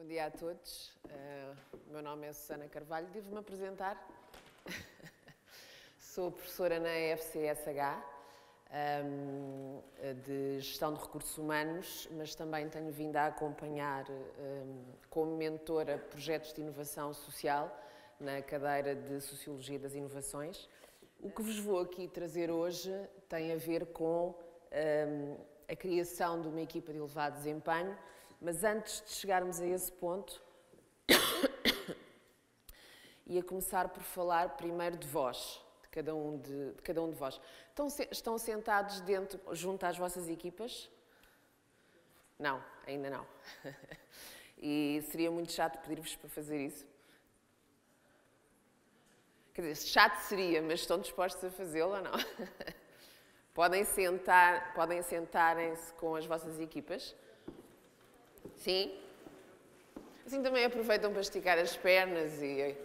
Bom dia a todos. O meu nome é Susana Carvalho. Devo-me apresentar. Sou professora na FCSH de Gestão de Recursos Humanos, mas também tenho vindo a acompanhar como mentora projetos de inovação social na cadeira de Sociologia das Inovações. O que vos vou aqui trazer hoje tem a ver com a criação de uma equipa de elevado desempenho, mas antes de chegarmos a esse ponto, ia começar por falar primeiro de vós, de cada um de vós. Estão sentados junto às vossas equipas? Não, ainda não. E seria muito chato pedir-vos para fazer isso. Quer dizer, chato seria, mas estão dispostos a fazê-lo ou não? Podem sentarem-se com as vossas equipas? Sim? Assim também aproveitam para esticar as pernas e...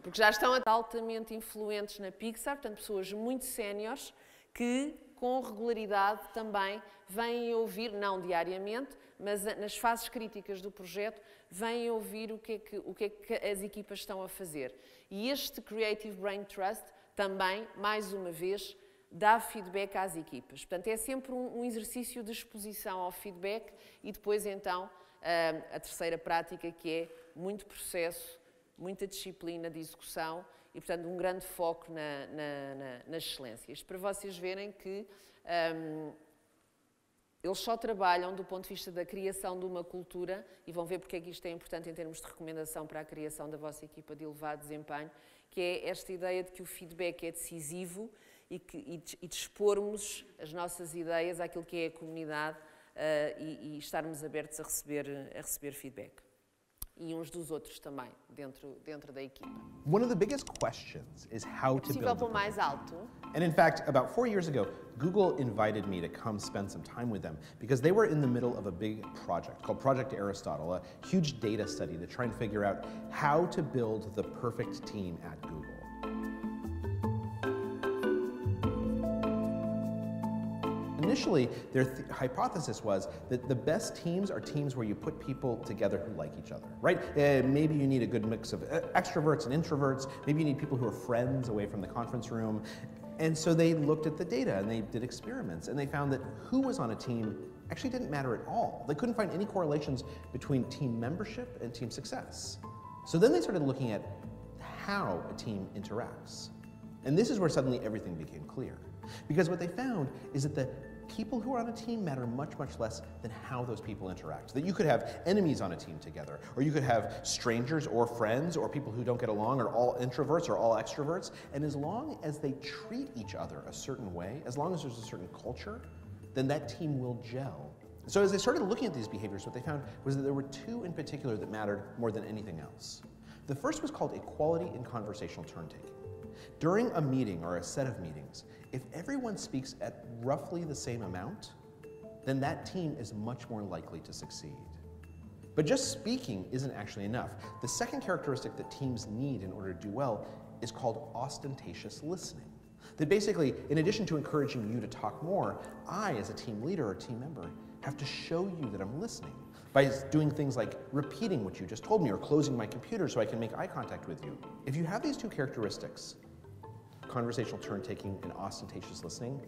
Porque já estão altamente influentes na Pixar, portanto, pessoas muito séniores que, com regularidade, também vêm ouvir, não diariamente, mas nas fases críticas do projeto, vêm ouvir o que é que as equipas estão a fazer. E este Creative Brain Trust também, mais uma vez, dá feedback às equipas. Portanto, é sempre um exercício de exposição ao feedback e depois, então, a terceira prática, que é muito processo, muita disciplina de execução e, portanto, um grande foco na excelência. Isto para vocês verem que eles só trabalham do ponto de vista da criação de uma cultura, e vão ver porque é que isto é importante em termos de recomendação para a criação da vossa equipa de elevado desempenho, que é esta ideia de que o feedback é decisivo e dispormos as nossas ideias àquilo que é a comunidade e estarmos abertos a receber feedback. E uns dos outros também, dentro da equipa. One of the biggest questions is how to Possível build pôr mais alto? And in fact, about 4 years ago, Google invited me to come spend some time with them because they were in the middle of a big project called Project Aristotle, a huge data study to try and figure out how to build the perfect team at Google. Initially, their hypothesis was that the best teams are teams where you put people together who like each other, right? Maybe you need a good mix of extroverts and introverts. Maybe you need people who are friends away from the conference room. And so they looked at the data and they did experiments and they found that who was on a team actually didn't matter at all. They couldn't find any correlations between team membership and team success. So then they started looking at how a team interacts. And this is where suddenly everything became clear. Because what they found is that the people who are on a team matter much, much less than how those people interact. That you could have enemies on a team together, or you could have strangers or friends or people who don't get along, or all introverts or all extroverts, and as long as they treat each other a certain way, as long as there's a certain culture, then that team will gel. So as they started looking at these behaviors, what they found was that there were two in particular that mattered more than anything else. The first was called equality in conversational turn-taking. During a meeting or a set of meetings, if everyone speaks at roughly the same amount, then that team is much more likely to succeed. But just speaking isn't actually enough. The second characteristic that teams need in order to do well is called ostentatious listening. That basically, in addition to encouraging you to talk more, I, as a team leader or team member, have to show you that I'm listening by doing things like repeating what you just told me or closing my computer so I can make eye contact with you. If you have these two characteristics, conversational turn-taking and ostentatious listening,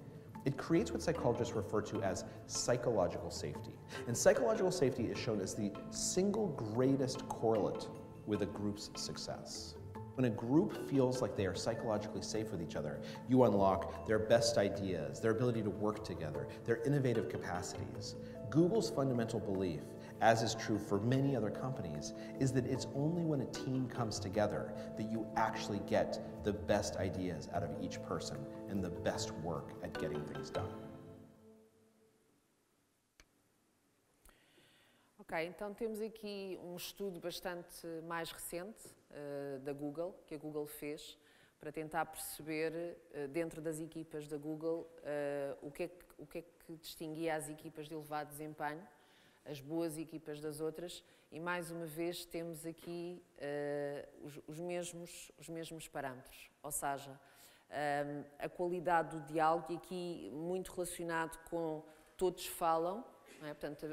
it creates what psychologists refer to as psychological safety. And psychological safety is shown as the single greatest correlate with a group's success. When a group feels like they are psychologically safe with each other, you unlock their best ideas, their ability to work together, their innovative capacities. Google's fundamental belief, as is true for many other companies, is that it's only when a team comes together that you actually get the best ideas out of each person and the best work at getting things done. Ok, então temos aqui um estudo bastante mais recente da Google, que a Google fez, para tentar perceber, dentro das equipas da Google, o que é que distinguia as equipas de elevado desempenho, as boas equipas das outras, e mais uma vez temos aqui os mesmos parâmetros, ou seja, a qualidade do diálogo, e aqui muito relacionado com todos falam, não é? Portanto,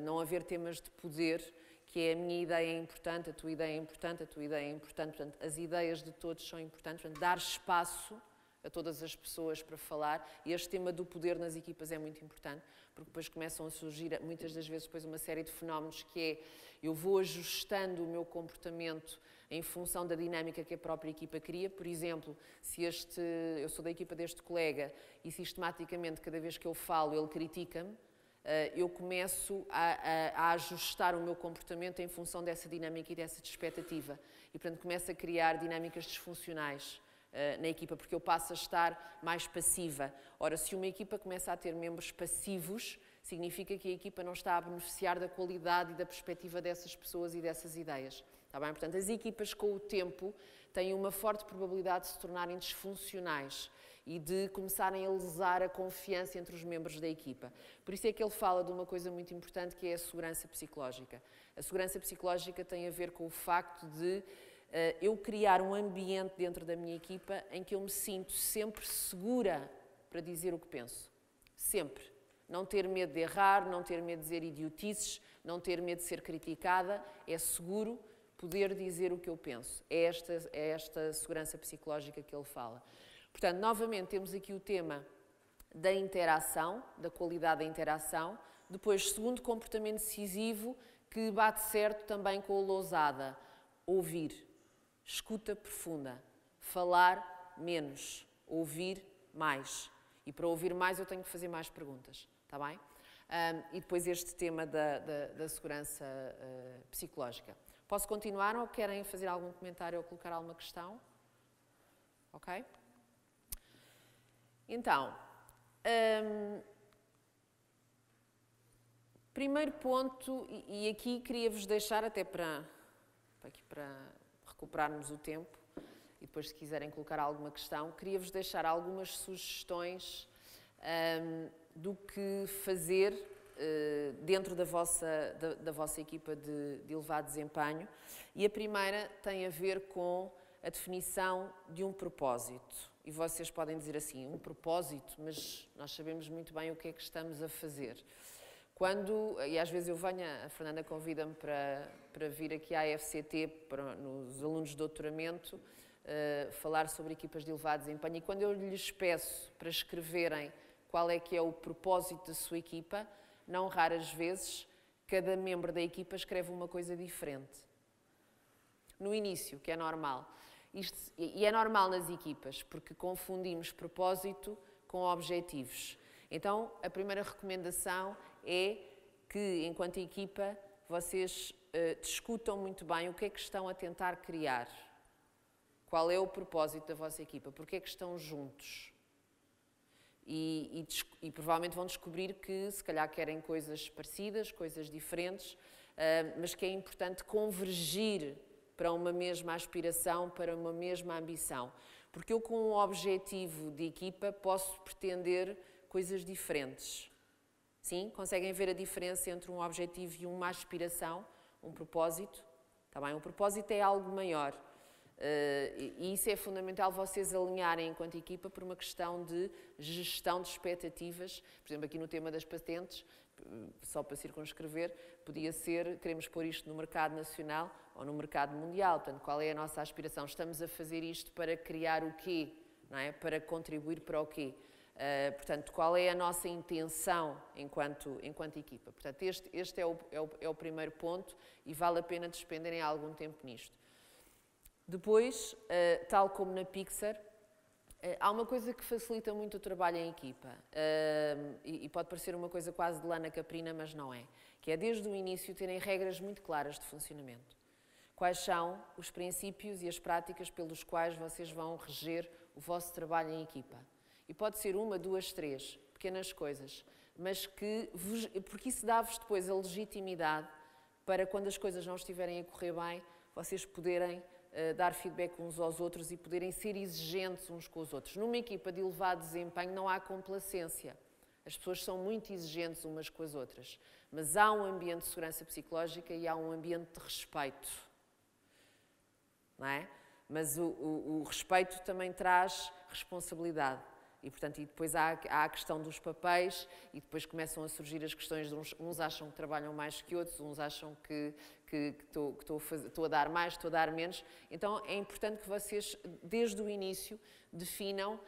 não haver temas de poder, que é a minha ideia é importante, a tua ideia é importante, a tua ideia é importante, portanto, as ideias de todos são importantes, portanto, dar espaço a todas as pessoas para falar, e este tema do poder nas equipas é muito importante, porque depois começam a surgir, muitas das vezes, depois uma série de fenómenos que é, eu vou ajustando o meu comportamento em função da dinâmica que a própria equipa cria. Por exemplo, se eu sou da equipa deste colega e sistematicamente, cada vez que eu falo, ele critica-me, eu começo a ajustar o meu comportamento em função dessa dinâmica e dessa expectativa. E, portanto, começo a criar dinâmicas disfuncionais na equipa, porque eu passo a estar mais passiva. Ora, se uma equipa começa a ter membros passivos, significa que a equipa não está a beneficiar da qualidade e da perspectiva dessas pessoas e dessas ideias. Está bem? Portanto, as equipas, com o tempo, têm uma forte probabilidade de se tornarem disfuncionais e de começarem a lesar a confiança entre os membros da equipa. Por isso é que ele fala de uma coisa muito importante, que é a segurança psicológica. A segurança psicológica tem a ver com o facto de eu criar um ambiente dentro da minha equipa em que eu me sinto sempre segura para dizer o que penso. Sempre. Não ter medo de errar, não ter medo de dizer idiotices, não ter medo de ser criticada. É seguro poder dizer o que eu penso. É esta segurança psicológica que ele fala. Portanto, novamente, temos aqui o tema da interação, da qualidade da interação. Depois, segundo comportamento decisivo, que bate certo também com a lousada. Ouvir. Escuta profunda. Falar menos. Ouvir mais. E para ouvir mais eu tenho que fazer mais perguntas. Está bem? E depois este tema da segurança psicológica. Posso continuar ou querem fazer algum comentário ou colocar alguma questão? Ok? Então, primeiro ponto, e aqui queria-vos deixar até para recuperarmos o tempo, e depois se quiserem colocar alguma questão, queria-vos deixar algumas sugestões do que fazer dentro da vossa equipa de elevado desempenho. E a primeira tem a ver com a definição de um propósito. E vocês podem dizer assim, um propósito, mas nós sabemos muito bem o que é que estamos a fazer. E às vezes eu venho, a Fernanda convida-me para vir aqui à FCT, nos alunos de doutoramento, falar sobre equipas de elevado desempenho, e quando eu lhes peço para escreverem qual é que é o propósito da sua equipa, não raras vezes, cada membro da equipa escreve uma coisa diferente. No início, que é normal. E é normal nas equipas, porque confundimos propósito com objetivos. Então, a primeira recomendação é que, enquanto equipa, vocês discutam muito bem o que é que estão a tentar criar. Qual é o propósito da vossa equipa? Porque é que estão juntos? E provavelmente vão descobrir que, se calhar, querem coisas parecidas, coisas diferentes, mas que é importante convergir para uma mesma aspiração, para uma mesma ambição. Porque eu, com um objetivo de equipa, posso pretender coisas diferentes. Sim? Conseguem ver a diferença entre um objetivo e uma aspiração, um propósito? Está bem? Um propósito é algo maior. E isso é fundamental vocês alinharem enquanto equipa por uma questão de gestão de expectativas. Por exemplo, aqui no tema das patentes, só para circunscrever, podia ser, queremos pôr isto no mercado nacional ou no mercado mundial. Portanto, qual é a nossa aspiração? Estamos a fazer isto para criar o quê? Não é? Para contribuir para o quê? Portanto, qual é a nossa intenção enquanto equipa? Portanto, este é o primeiro ponto e vale a pena despenderem algum tempo nisto. Depois, tal como na Pixar, há uma coisa que facilita muito o trabalho em equipa e pode parecer uma coisa quase de lana caprina, mas não é. Que é desde o início terem regras muito claras de funcionamento. Quais são os princípios e as práticas pelos quais vocês vão reger o vosso trabalho em equipa. E pode ser uma, duas, três pequenas coisas, mas porque isso dá-vos depois a legitimidade para quando as coisas não estiverem a correr bem, vocês poderem dar feedback uns aos outros e poderem ser exigentes uns com os outros. Numa equipa de elevado desempenho não há complacência. As pessoas são muito exigentes umas com as outras. Mas há um ambiente de segurança psicológica e há um ambiente de respeito. Não é? Mas o respeito também traz responsabilidade. E, portanto, e depois há a questão dos papéis e depois começam a surgir as questões de uns acham que trabalham mais que outros, uns acham que estou a dar mais, estou a dar menos. Então, é importante que vocês, desde o início, definam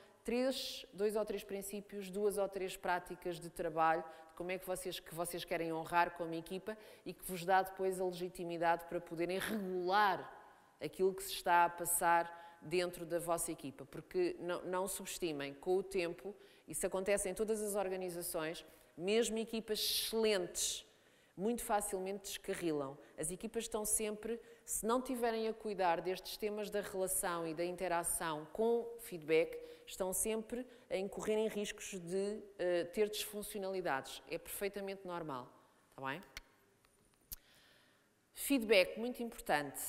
2 ou 3 princípios, 2 ou 3 práticas de trabalho, de como é que vocês querem honrar como equipa e que vos dá depois a legitimidade para poderem regular aquilo que se está a passar dentro da vossa equipa, porque não subestimem, com o tempo, isso acontece em todas as organizações, mesmo equipas excelentes, muito facilmente descarrilam. As equipas estão sempre, se não tiverem a cuidar destes temas da relação e da interação com feedback, estão sempre a incorrer em riscos de ter disfuncionalidades. É perfeitamente normal, está bem? Feedback, muito importante.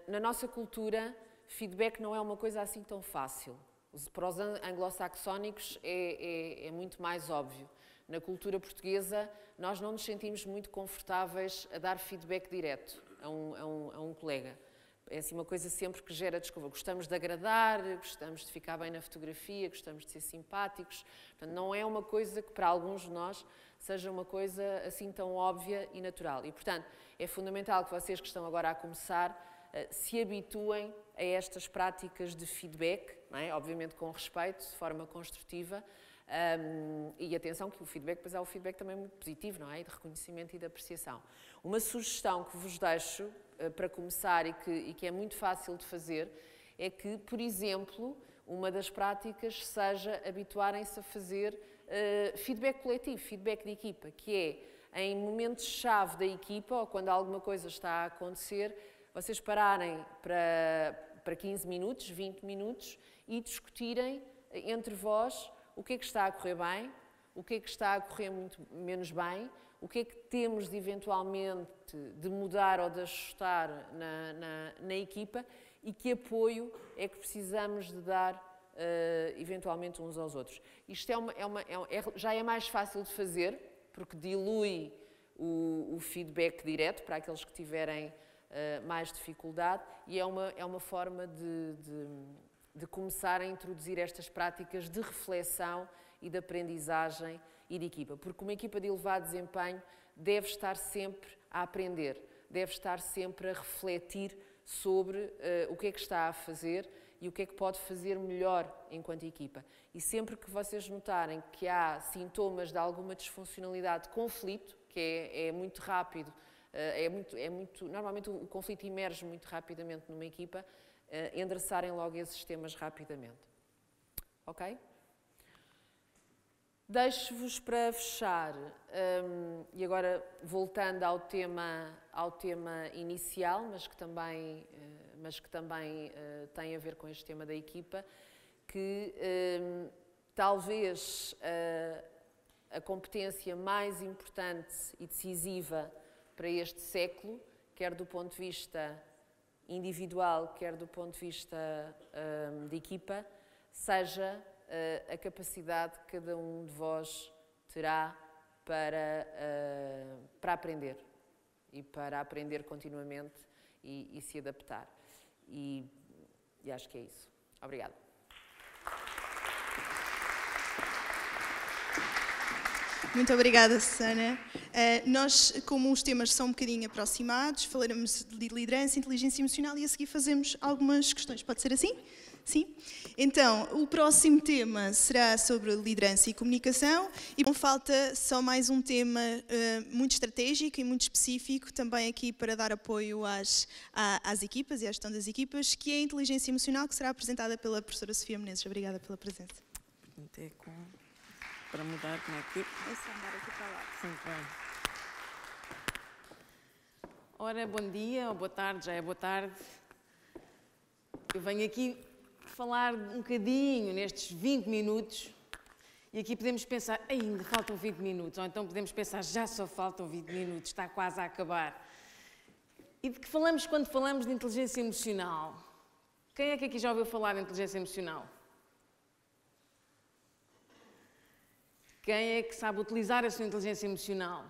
Na nossa cultura, feedback não é uma coisa assim tão fácil. Para os anglo-saxónicos é muito mais óbvio. Na cultura portuguesa, nós não nos sentimos muito confortáveis a dar feedback direto a um colega. É assim uma coisa sempre que gera desculpa. Gostamos de agradar, gostamos de ficar bem na fotografia, gostamos de ser simpáticos. Portanto, não é uma coisa que para alguns de nós seja uma coisa assim tão óbvia e natural. E, portanto, é fundamental que vocês que estão agora a começar se habituem a estas práticas de feedback, não é? Obviamente com respeito, de forma construtiva, e atenção que o feedback, pois há o feedback também muito positivo, não é? De reconhecimento e de apreciação. Uma sugestão que vos deixo para começar e que é muito fácil de fazer é que, por exemplo, uma das práticas seja habituarem-se a fazer feedback coletivo, feedback de equipa, que é em momentos-chave da equipa ou quando alguma coisa está a acontecer, vocês pararem para 15 minutos, 20 minutos e discutirem entre vós o que é que está a correr bem, o que é que está a correr muito menos bem, o que é que temos de eventualmente de mudar ou de ajustar na equipa e que apoio é que precisamos de dar eventualmente uns aos outros. Isto já é mais fácil de fazer porque dilui o feedback direto para aqueles que tiverem mais dificuldade e é uma forma de começar a introduzir estas práticas de reflexão e de aprendizagem e de equipa, porque uma equipa de elevado desempenho deve estar sempre a aprender, deve estar sempre a refletir sobre o que é que está a fazer e o que é que pode fazer melhor enquanto equipa. E sempre que vocês notarem que há sintomas de alguma disfuncionalidade, de conflito, que é muito rápido, normalmente o conflito emerge muito rapidamente numa equipa, endereçarem logo esses temas rapidamente. Ok? Deixo-vos para fechar, e agora voltando ao tema inicial, mas que também tem a ver com este tema da equipa, que talvez a competência mais importante e decisiva para este século, quer do ponto de vista individual, quer do ponto de vista de equipa, seja a capacidade que cada um de vós terá para aprender e para aprender continuamente e se adaptar. E acho que é isso. Obrigada. Muito obrigada, Susana. Nós, como os temas são um bocadinho aproximados, falaremos de liderança, inteligência emocional e a seguir fazemos algumas questões. Pode ser assim? Sim? Então, o próximo tema será sobre liderança e comunicação e não falta só mais um tema muito estratégico e muito específico, também aqui para dar apoio às equipas e à gestão das equipas, que é a inteligência emocional, que será apresentada pela professora Sofia Menezes. Obrigada pela presença. Para mudar, como é que... É só andar aqui para lá. Sim, bem. Ora, bom dia, ou boa tarde, já é boa tarde. Eu venho aqui falar um bocadinho nestes 20 minutos e aqui podemos pensar, ainda faltam 20 minutos, ou então podemos pensar, já só faltam 20 minutos, está quase a acabar. E de que falamos quando falamos de inteligência emocional? Quem é que aqui já ouviu falar de inteligência emocional? Quem é que sabe utilizar a sua inteligência emocional?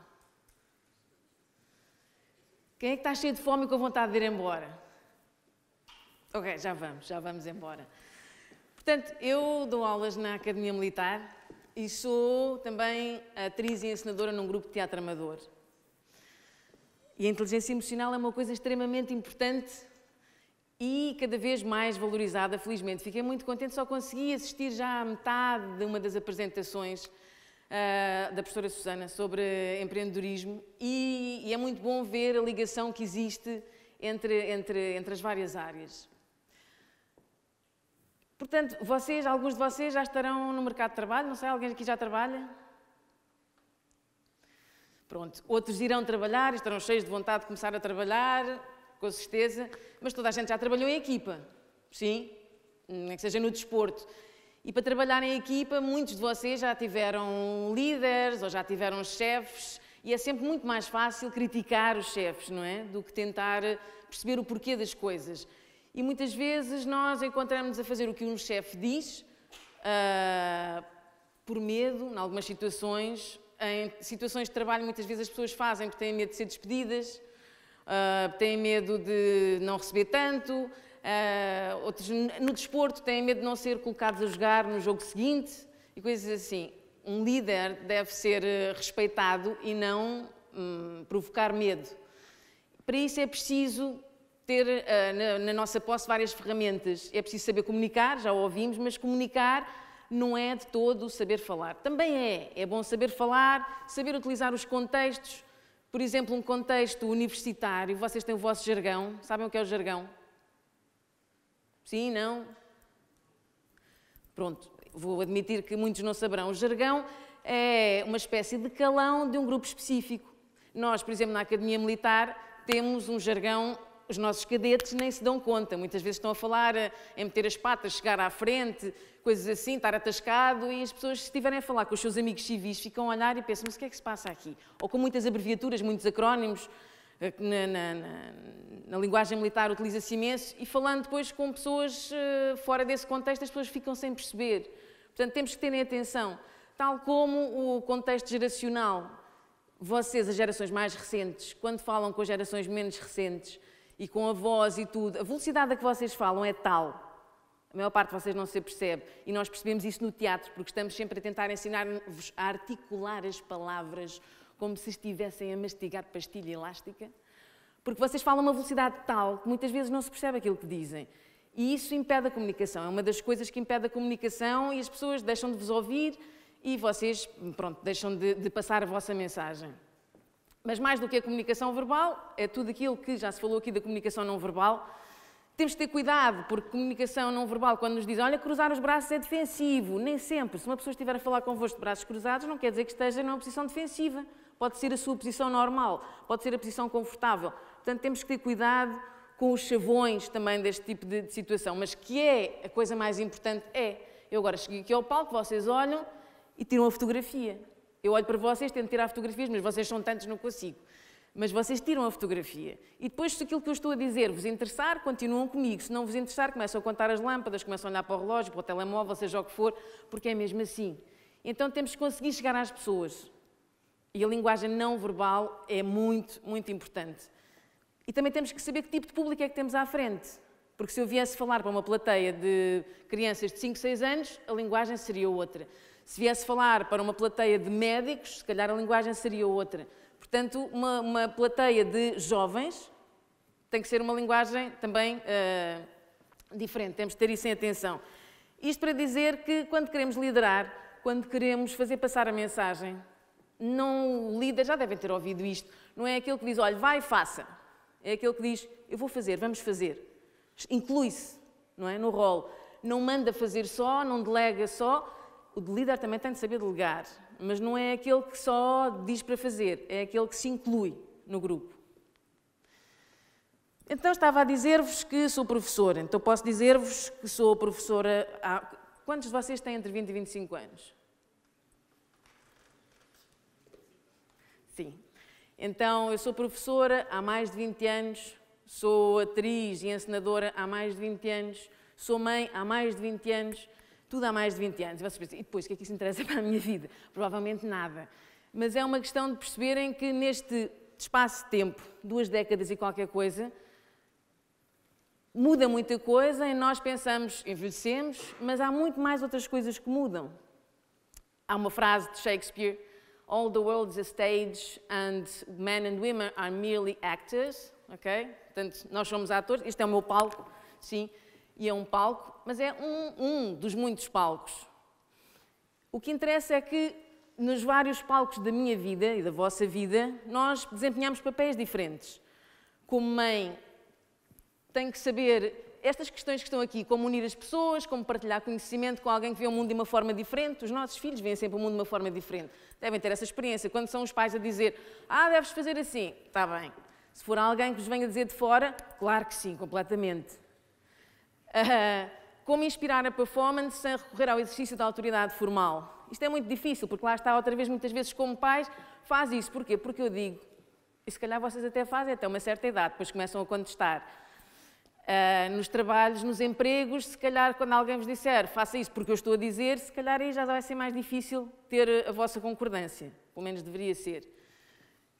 Quem é que está cheio de fome e com vontade de ir embora? Ok, já vamos embora. Portanto, eu dou aulas na Academia Militar e sou também atriz e encenadora num grupo de teatro amador. E a inteligência emocional é uma coisa extremamente importante e cada vez mais valorizada, felizmente. Fiquei muito contente, só consegui assistir já à metade de uma das apresentações da professora Susana sobre empreendedorismo e é muito bom ver a ligação que existe entre as várias áreas. Portanto, alguns de vocês já estarão no mercado de trabalho, não sei, alguém aqui já trabalha? Pronto, outros irão trabalhar, estarão cheios de vontade de começar a trabalhar, com certeza, mas toda a gente já trabalhou em equipa, sim? Nem que seja no desporto. E para trabalhar em equipa, muitos de vocês já tiveram líderes ou já tiveram chefes e é sempre muito mais fácil criticar os chefes, não é? Do que tentar perceber o porquê das coisas. E muitas vezes nós encontramos a fazer o que um chefe diz, por medo, em algumas situações. Em situações de trabalho, muitas vezes as pessoas fazem porque têm medo de ser despedidas, têm medo de não receber tanto, outros no desporto têm medo de não ser colocados a jogar no jogo seguinte e coisas assim. Um líder deve ser respeitado e não provocar medo. Para isso é preciso ter na nossa posse várias ferramentas. É preciso saber comunicar, já o ouvimos, mas comunicar não é de todo saber falar. Também é bom saber falar, saber utilizar os contextos. Por exemplo, um contexto universitário, vocês têm o vosso jargão. Sabem o que é o jargão? Sim, não? Pronto, vou admitir que muitos não saberão. O jargão é uma espécie de calão de um grupo específico. Nós, por exemplo, na Academia Militar, temos um jargão. Os nossos cadetes nem se dão conta, muitas vezes estão a falar em meter as patas, chegar à frente, coisas assim, estar atascado, e as pessoas, se estiverem a falar com os seus amigos civis, ficam a olhar e pensam, mas o que é que se passa aqui? Ou com muitas abreviaturas, muitos acrónimos, na linguagem militar utiliza-se imenso, e falando depois com pessoas fora desse contexto, as pessoas ficam sem perceber. Portanto, temos que terem atenção, tal como o contexto geracional. Vocês, as gerações mais recentes, quando falam com as gerações menos recentes, e com a voz e tudo, a velocidade a que vocês falam é tal, a maior parte de vocês não se percebe, e nós percebemos isso no teatro, porque estamos sempre a tentar ensinar-vos a articular as palavras como se estivessem a mastigar pastilha elástica, porque vocês falam a uma velocidade tal que muitas vezes não se percebe aquilo que dizem. E isso impede a comunicação, é uma das coisas que impede a comunicação e as pessoas deixam de vos ouvir e vocês, pronto, deixam de passar a vossa mensagem. Mas mais do que a comunicação verbal, é tudo aquilo que já se falou aqui da comunicação não verbal. Temos de ter cuidado, porque comunicação não verbal, quando nos dizem, olha, cruzar os braços é defensivo, nem sempre. Se uma pessoa estiver a falar convosco de braços cruzados, não quer dizer que esteja numa posição defensiva. Pode ser a sua posição normal, pode ser a posição confortável. Portanto, temos que ter cuidado com os chavões também deste tipo de situação. Mas que é a coisa mais importante eu agora cheguei aqui ao palco, vocês olham e tiram a fotografia. Eu olho para vocês, tento tirar fotografias, mas vocês são tantos, não consigo. Mas vocês tiram a fotografia. E depois, se aquilo que eu estou a dizer vos interessar, continuam comigo. Se não vos interessar, começam a contar as lâmpadas, começam a olhar para o relógio, para o telemóvel, seja o que for, porque é mesmo assim. Então temos que conseguir chegar às pessoas. E a linguagem não verbal é muito, muito importante. E também temos que saber que tipo de público é que temos à frente. Porque se eu viesse falar para uma plateia de crianças de 5, 6 anos, a linguagem seria outra. Se viesse falar para uma plateia de médicos, se calhar a linguagem seria outra. Portanto, uma plateia de jovens tem que ser uma linguagem também diferente. Temos de ter isso em atenção. Isto para dizer que quando queremos liderar, quando queremos fazer passar a mensagem, o líder, já devem ter ouvido isto, não é aquele que diz, olha, vai e faça. É aquele que diz, eu vou fazer, vamos fazer. Inclui-se, não é, no rol. Não manda fazer só, não delega só. O líder também tem de saber delegar, mas não é aquele que só diz para fazer, é aquele que se inclui no grupo. Então estava a dizer-vos que sou professora, então posso dizer-vos que sou professora há... Quantos de vocês têm entre 20 e 25 anos? Sim. Então eu sou professora há mais de 20 anos, sou atriz e encenadora há mais de 20 anos, sou mãe há mais de 20 anos, tudo há mais de 20 anos. E vocês pensam, e depois, o que é que isso interessa para a minha vida? Provavelmente nada. Mas é uma questão de perceberem que neste espaço de tempo, 2 décadas e qualquer coisa, muda muita coisa e nós pensamos, envelhecemos, mas há muito mais outras coisas que mudam. Há uma frase de Shakespeare: "All the world is a stage and men and women are merely actors." Ok? Portanto, nós somos atores, este é o meu palco, sim, e é um palco, mas é um dos muitos palcos. O que interessa é que nos vários palcos da minha vida e da vossa vida, nós desempenhamos papéis diferentes. Como mãe, tenho que saber estas questões que estão aqui, como unir as pessoas, como partilhar conhecimento com alguém que vê o mundo de uma forma diferente. Os nossos filhos veem sempre o mundo de uma forma diferente. Devem ter essa experiência. Quando são os pais a dizer: deves fazer assim, está bem. Se for alguém que vos venha dizer de fora, claro que sim, completamente. Como inspirar a performance sem recorrer ao exercício da autoridade formal. Isto é muito difícil, porque lá está outra vez, muitas vezes como pais, faz isso. Porquê? Porque eu digo, e se calhar vocês até fazem até uma certa idade, depois começam a contestar. Nos trabalhos, nos empregos, se calhar quando alguém vos disser faça isso porque eu estou a dizer, se calhar aí já vai ser mais difícil ter a vossa concordância, pelo menos deveria ser.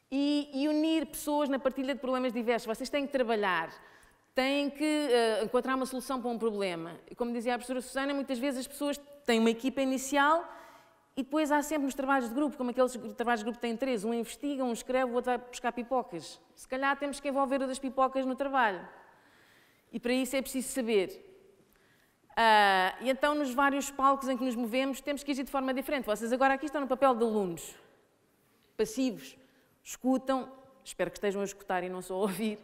E unir pessoas na partilha de problemas diversos. Vocês têm que trabalhar, têm que encontrar uma solução para um problema. E como dizia a professora Susana, muitas vezes as pessoas têm uma equipa inicial e depois há sempre nos trabalhos de grupo, como aqueles trabalhos de grupo têm 3, um investiga, um escreve, o outro vai buscar pipocas. Se calhar temos que envolver o das pipocas no trabalho. E para isso é preciso saber. E então, nos vários palcos em que nos movemos, temos que agir de forma diferente. Vocês agora aqui estão no papel de alunos, passivos, escutam, espero que estejam a escutar e não só a ouvir,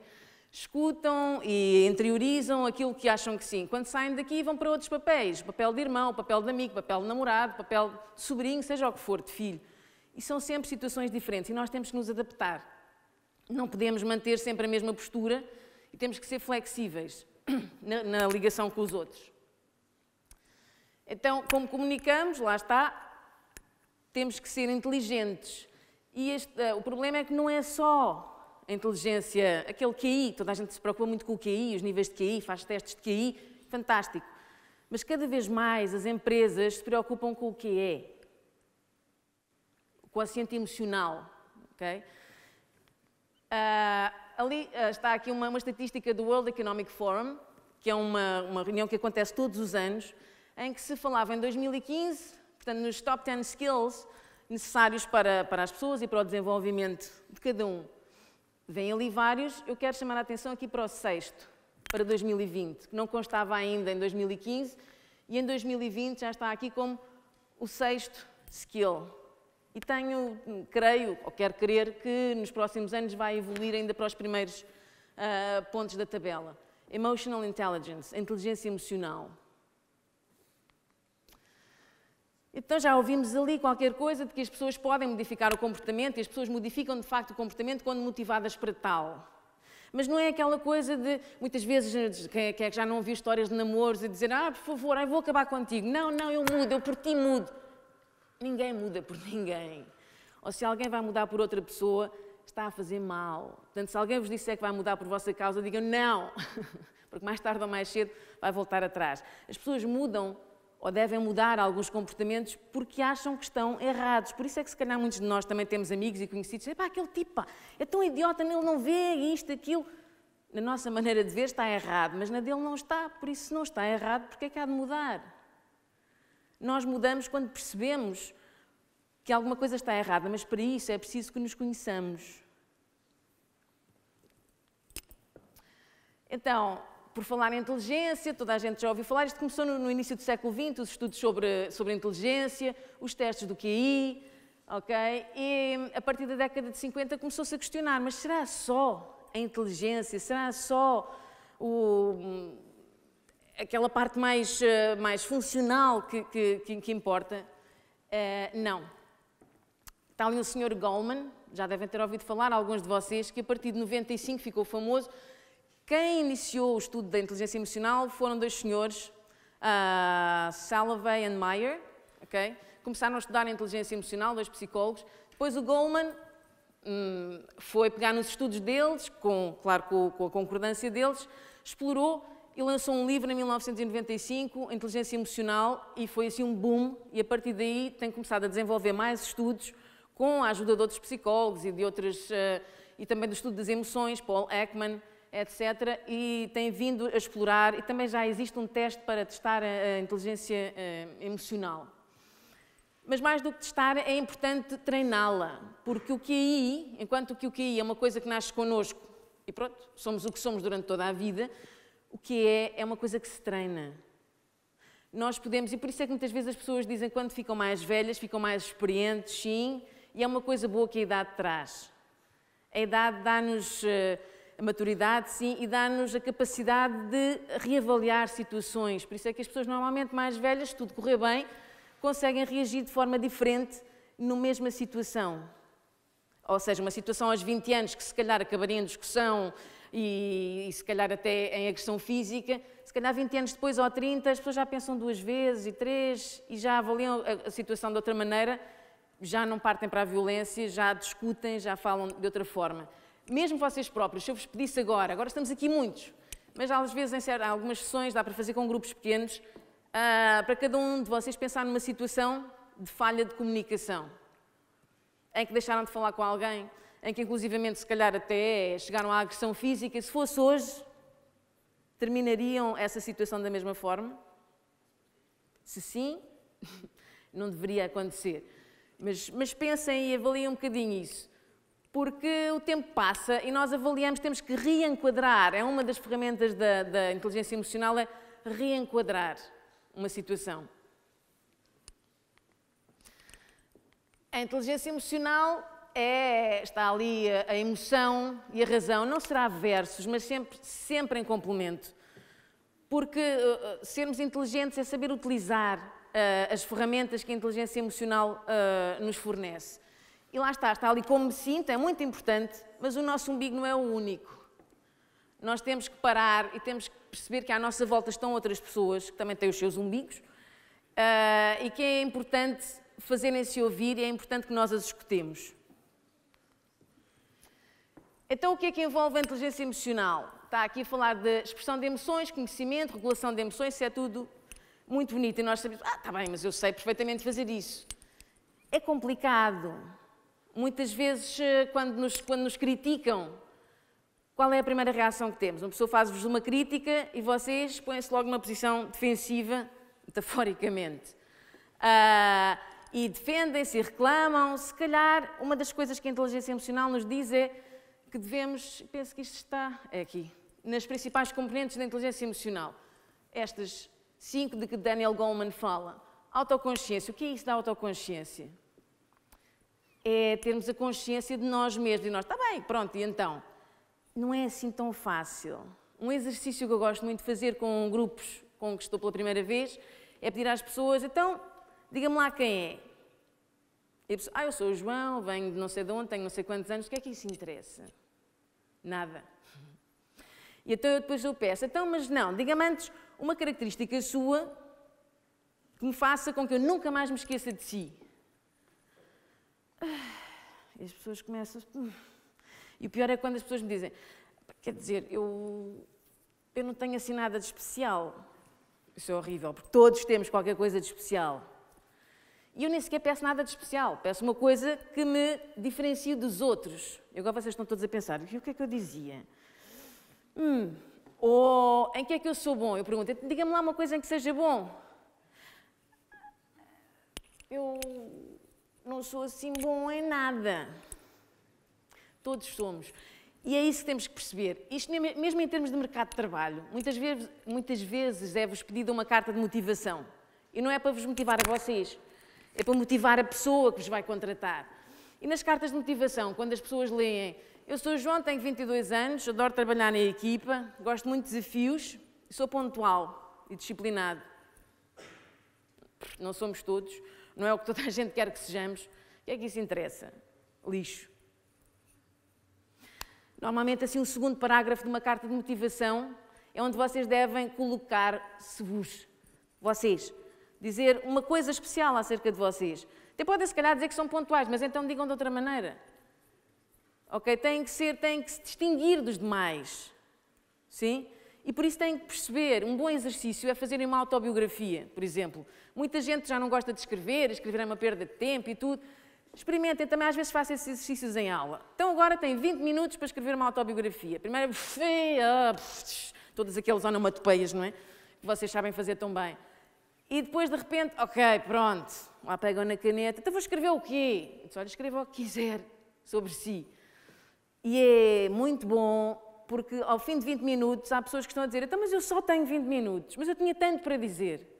escutam e interiorizam aquilo que acham que sim. Quando saem daqui vão para outros papéis, o papel de irmão, o papel de amigo, o papel de namorado, o papel de sobrinho, seja o que for, de filho. E são sempre situações diferentes e nós temos que nos adaptar. Não podemos manter sempre a mesma postura e temos que ser flexíveis na ligação com os outros. Então, como comunicamos, lá está, temos que ser inteligentes. E o problema é que não é só a inteligência, aquele QI, toda a gente se preocupa muito com o QI, os níveis de QI, faz testes de QI, fantástico. Mas cada vez mais as empresas se preocupam com o que é, o quociente emocional, ok? Ali está aqui uma estatística do World Economic Forum, que é uma reunião que acontece todos os anos, em que se falava em 2015, portanto, nos top 10 skills necessários para as pessoas e para o desenvolvimento de cada um. Vêm ali vários, eu quero chamar a atenção aqui para o 6º, para 2020, que não constava ainda em 2015, e em 2020 já está aqui como o 6º skill. E creio, ou quero crer, que nos próximos anos vai evoluir ainda para os primeiros pontos da tabela. Emotional Intelligence, a inteligência emocional. Então já ouvimos ali qualquer coisa de que as pessoas podem modificar o comportamento e as pessoas modificam de facto o comportamento quando motivadas para tal. Mas não é aquela coisa de, muitas vezes, quem é que já não ouviu histórias de namoros e dizer, por favor, eu vou acabar contigo. Não, eu mudo, eu por ti mudo. Ninguém muda por ninguém. Ou se alguém vai mudar por outra pessoa, está a fazer mal. Portanto, se alguém vos disser que vai mudar por vossa causa, digam não, porque mais tarde ou mais cedo vai voltar atrás. As pessoas mudam ou devem mudar alguns comportamentos porque acham que estão errados. Por isso é que se calhar muitos de nós também temos amigos e conhecidos, aquele tipo, é tão idiota, ele não vê isto, aquilo. Na nossa maneira de ver está errado, mas na dele não está. Por isso, se não está errado, porque é que há de mudar? Nós mudamos quando percebemos que alguma coisa está errada, mas para isso é preciso que nos conheçamos. Então, por falar em inteligência, toda a gente já ouviu falar, isto começou no início do século XX, os estudos sobre a inteligência, os testes do QI, ok? E a partir da década de 50 começou-se a questionar, mas será só a inteligência, será só aquela parte mais funcional que importa? Não. Está ali o Sr. Goleman, já devem ter ouvido falar, alguns de vocês, que a partir de 95 ficou famoso. Quem iniciou o estudo da inteligência emocional foram dois senhores, Salovey e Meyer, okay? Começaram a estudar a inteligência emocional, dois psicólogos. Depois o Goleman foi pegar nos estudos deles, claro, com a concordância deles, explorou e lançou um livro em 1995, Inteligência Emocional, e foi assim um boom, e a partir daí tem começado a desenvolver mais estudos com a ajuda de outros psicólogos e de outras, e também do estudo das emoções, Paul Ekman, etc. E tem vindo a explorar, e também já existe um teste para testar a inteligência emocional. Mas mais do que testar, é importante treiná-la, porque o QI, enquanto que o QI é uma coisa que nasce connosco, e pronto, somos o que somos durante toda a vida, o que é uma coisa que se treina. Nós podemos, e por isso é que muitas vezes as pessoas dizem que quando ficam mais velhas, ficam mais experientes, sim, e é uma coisa boa que a idade traz. A idade dá-nos a maturidade, sim, e dá-nos a capacidade de reavaliar situações. Por isso é que as pessoas normalmente mais velhas, se tudo correr bem, conseguem reagir de forma diferente na mesma situação. Ou seja, uma situação aos 20 anos que se calhar acabaria em discussão e se calhar até em agressão física, se calhar 20 anos depois ou 30, as pessoas já pensam 2 vezes e 3 e já avaliam a situação de outra maneira, já não partem para a violência, já discutem, já falam de outra forma. Mesmo vocês próprios, se eu vos pedisse agora estamos aqui muitos, mas às vezes em algumas sessões dá para fazer com grupos pequenos, para cada um de vocês pensar numa situação de falha de comunicação, em que deixaram de falar com alguém, em que inclusivamente se calhar até chegaram à agressão física. Se fosse hoje, terminariam essa situação da mesma forma? Se sim, não deveria acontecer. Mas pensem e avaliem um bocadinho isso, porque o tempo passa e nós avaliamos, temos que reenquadrar. É uma das ferramentas da inteligência emocional, é reenquadrar uma situação. A inteligência emocional está ali a emoção e a razão, não será versus, mas sempre em complemento. Porque sermos inteligentes é saber utilizar as ferramentas que a inteligência emocional nos fornece. E lá está ali como me sinto, é muito importante, mas o nosso umbigo não é o único. Nós temos que parar e temos que perceber que à nossa volta estão outras pessoas que também têm os seus umbigos e que é importante fazerem-se ouvir e é importante que nós as escutemos. Então, o que é que envolve a inteligência emocional? Está aqui a falar de expressão de emoções, conhecimento, regulação de emoções, isso é tudo muito bonito. E nós sabemos, está bem, mas eu sei perfeitamente fazer isso. É complicado. Muitas vezes, quando nos criticam, qual é a primeira reação que temos? Uma pessoa faz-vos uma crítica e vocês põem-se logo numa posição defensiva, metaforicamente. E defendem-se e reclamam. Se calhar, uma das coisas que a inteligência emocional nos diz é que devemos, penso que isto está aqui, nas principais componentes da inteligência emocional. Estas 5 de que Daniel Goleman fala. Autoconsciência. O que é isso da autoconsciência? É termos a consciência de nós mesmos. E nós, está bem, pronto, e então? Não é assim tão fácil. Um exercício que eu gosto muito de fazer com grupos com que estou pela primeira vez é pedir às pessoas, então, diga-me lá quem é. E a pessoa, eu sou o João, venho de não sei de onde, tenho não sei quantos anos, o que é que isso interessa? Nada. E então depois eu peço, então, mas não, diga-me antes uma característica sua que me faça com que eu nunca mais me esqueça de si. E as pessoas começam... E o pior é quando as pessoas me dizem, quer dizer, eu não tenho assim nada de especial. Isso é horrível, porque todos temos qualquer coisa de especial. E eu nem sequer peço nada de especial, peço uma coisa que me diferencie dos outros. E agora vocês estão todos a pensar, e o que é que eu dizia? Ou em que é que eu sou bom? Eu pergunto, diga-me lá uma coisa em que seja bom. Eu não sou assim bom em nada. Todos somos. E é isso que temos que perceber. Isto mesmo em termos de mercado de trabalho. Muitas vezes é-vos pedida uma carta de motivação. E não é para vos motivar a vocês. É para motivar a pessoa que vos vai contratar. E nas cartas de motivação, quando as pessoas leem, eu sou o João, tenho 22 anos, adoro trabalhar na equipa, gosto muito de desafios, sou pontual e disciplinado. Não somos todos, não é o que toda a gente quer que sejamos. O que é que isso interessa? Lixo. Normalmente, assim, o segundo parágrafo de uma carta de motivação é onde vocês devem colocar-se vocês. Dizer uma coisa especial acerca de vocês. Até podem, se calhar, dizer que são pontuais, mas então digam de outra maneira. Ok? Têm que se distinguir dos demais. Sim? E por isso têm que perceber, um bom exercício é fazerem uma autobiografia, por exemplo. Muita gente já não gosta de escrever é uma perda de tempo e tudo. Experimentem, também às vezes façam esses exercícios em aula. Então agora tem 20 minutos para escrever uma autobiografia. Primeiro, todos aqueles onomatopeias, não é? Que vocês sabem fazer tão bem. E depois, de repente, ok, pronto, lá pegam na caneta. Então vou escrever o quê? Eu disse, olha, escreva o que quiser sobre si. E é muito bom, porque ao fim de 20 minutos há pessoas que estão a dizer, então, mas eu só tenho 20 minutos, mas eu tinha tanto para dizer.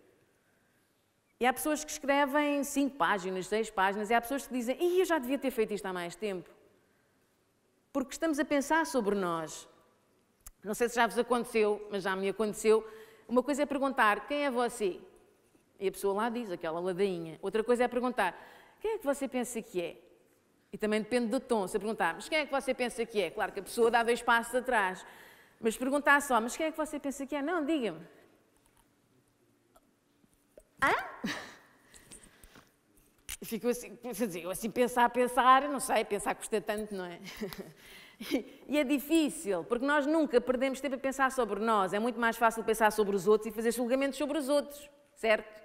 E há pessoas que escrevem 5 páginas, 6 páginas, e há pessoas que dizem, eu já devia ter feito isto há mais tempo. Porque estamos a pensar sobre nós. Não sei se já vos aconteceu, mas já me aconteceu. Uma coisa é perguntar, quem é você? E a pessoa lá diz, aquela ladainha. Outra coisa é perguntar, quem é que você pensa que é? E também depende do tom. Se eu perguntar, mas quem é que você pensa que é? Claro que a pessoa dá 2 passos atrás. Mas perguntar só, mas quem é que você pensa que é? Não, diga-me. E fico assim, pensar, não sei, pensar custa tanto, não é? E é difícil, porque nós nunca perdemos tempo a pensar sobre nós. É muito mais fácil pensar sobre os outros e fazer julgamentos sobre os outros, certo?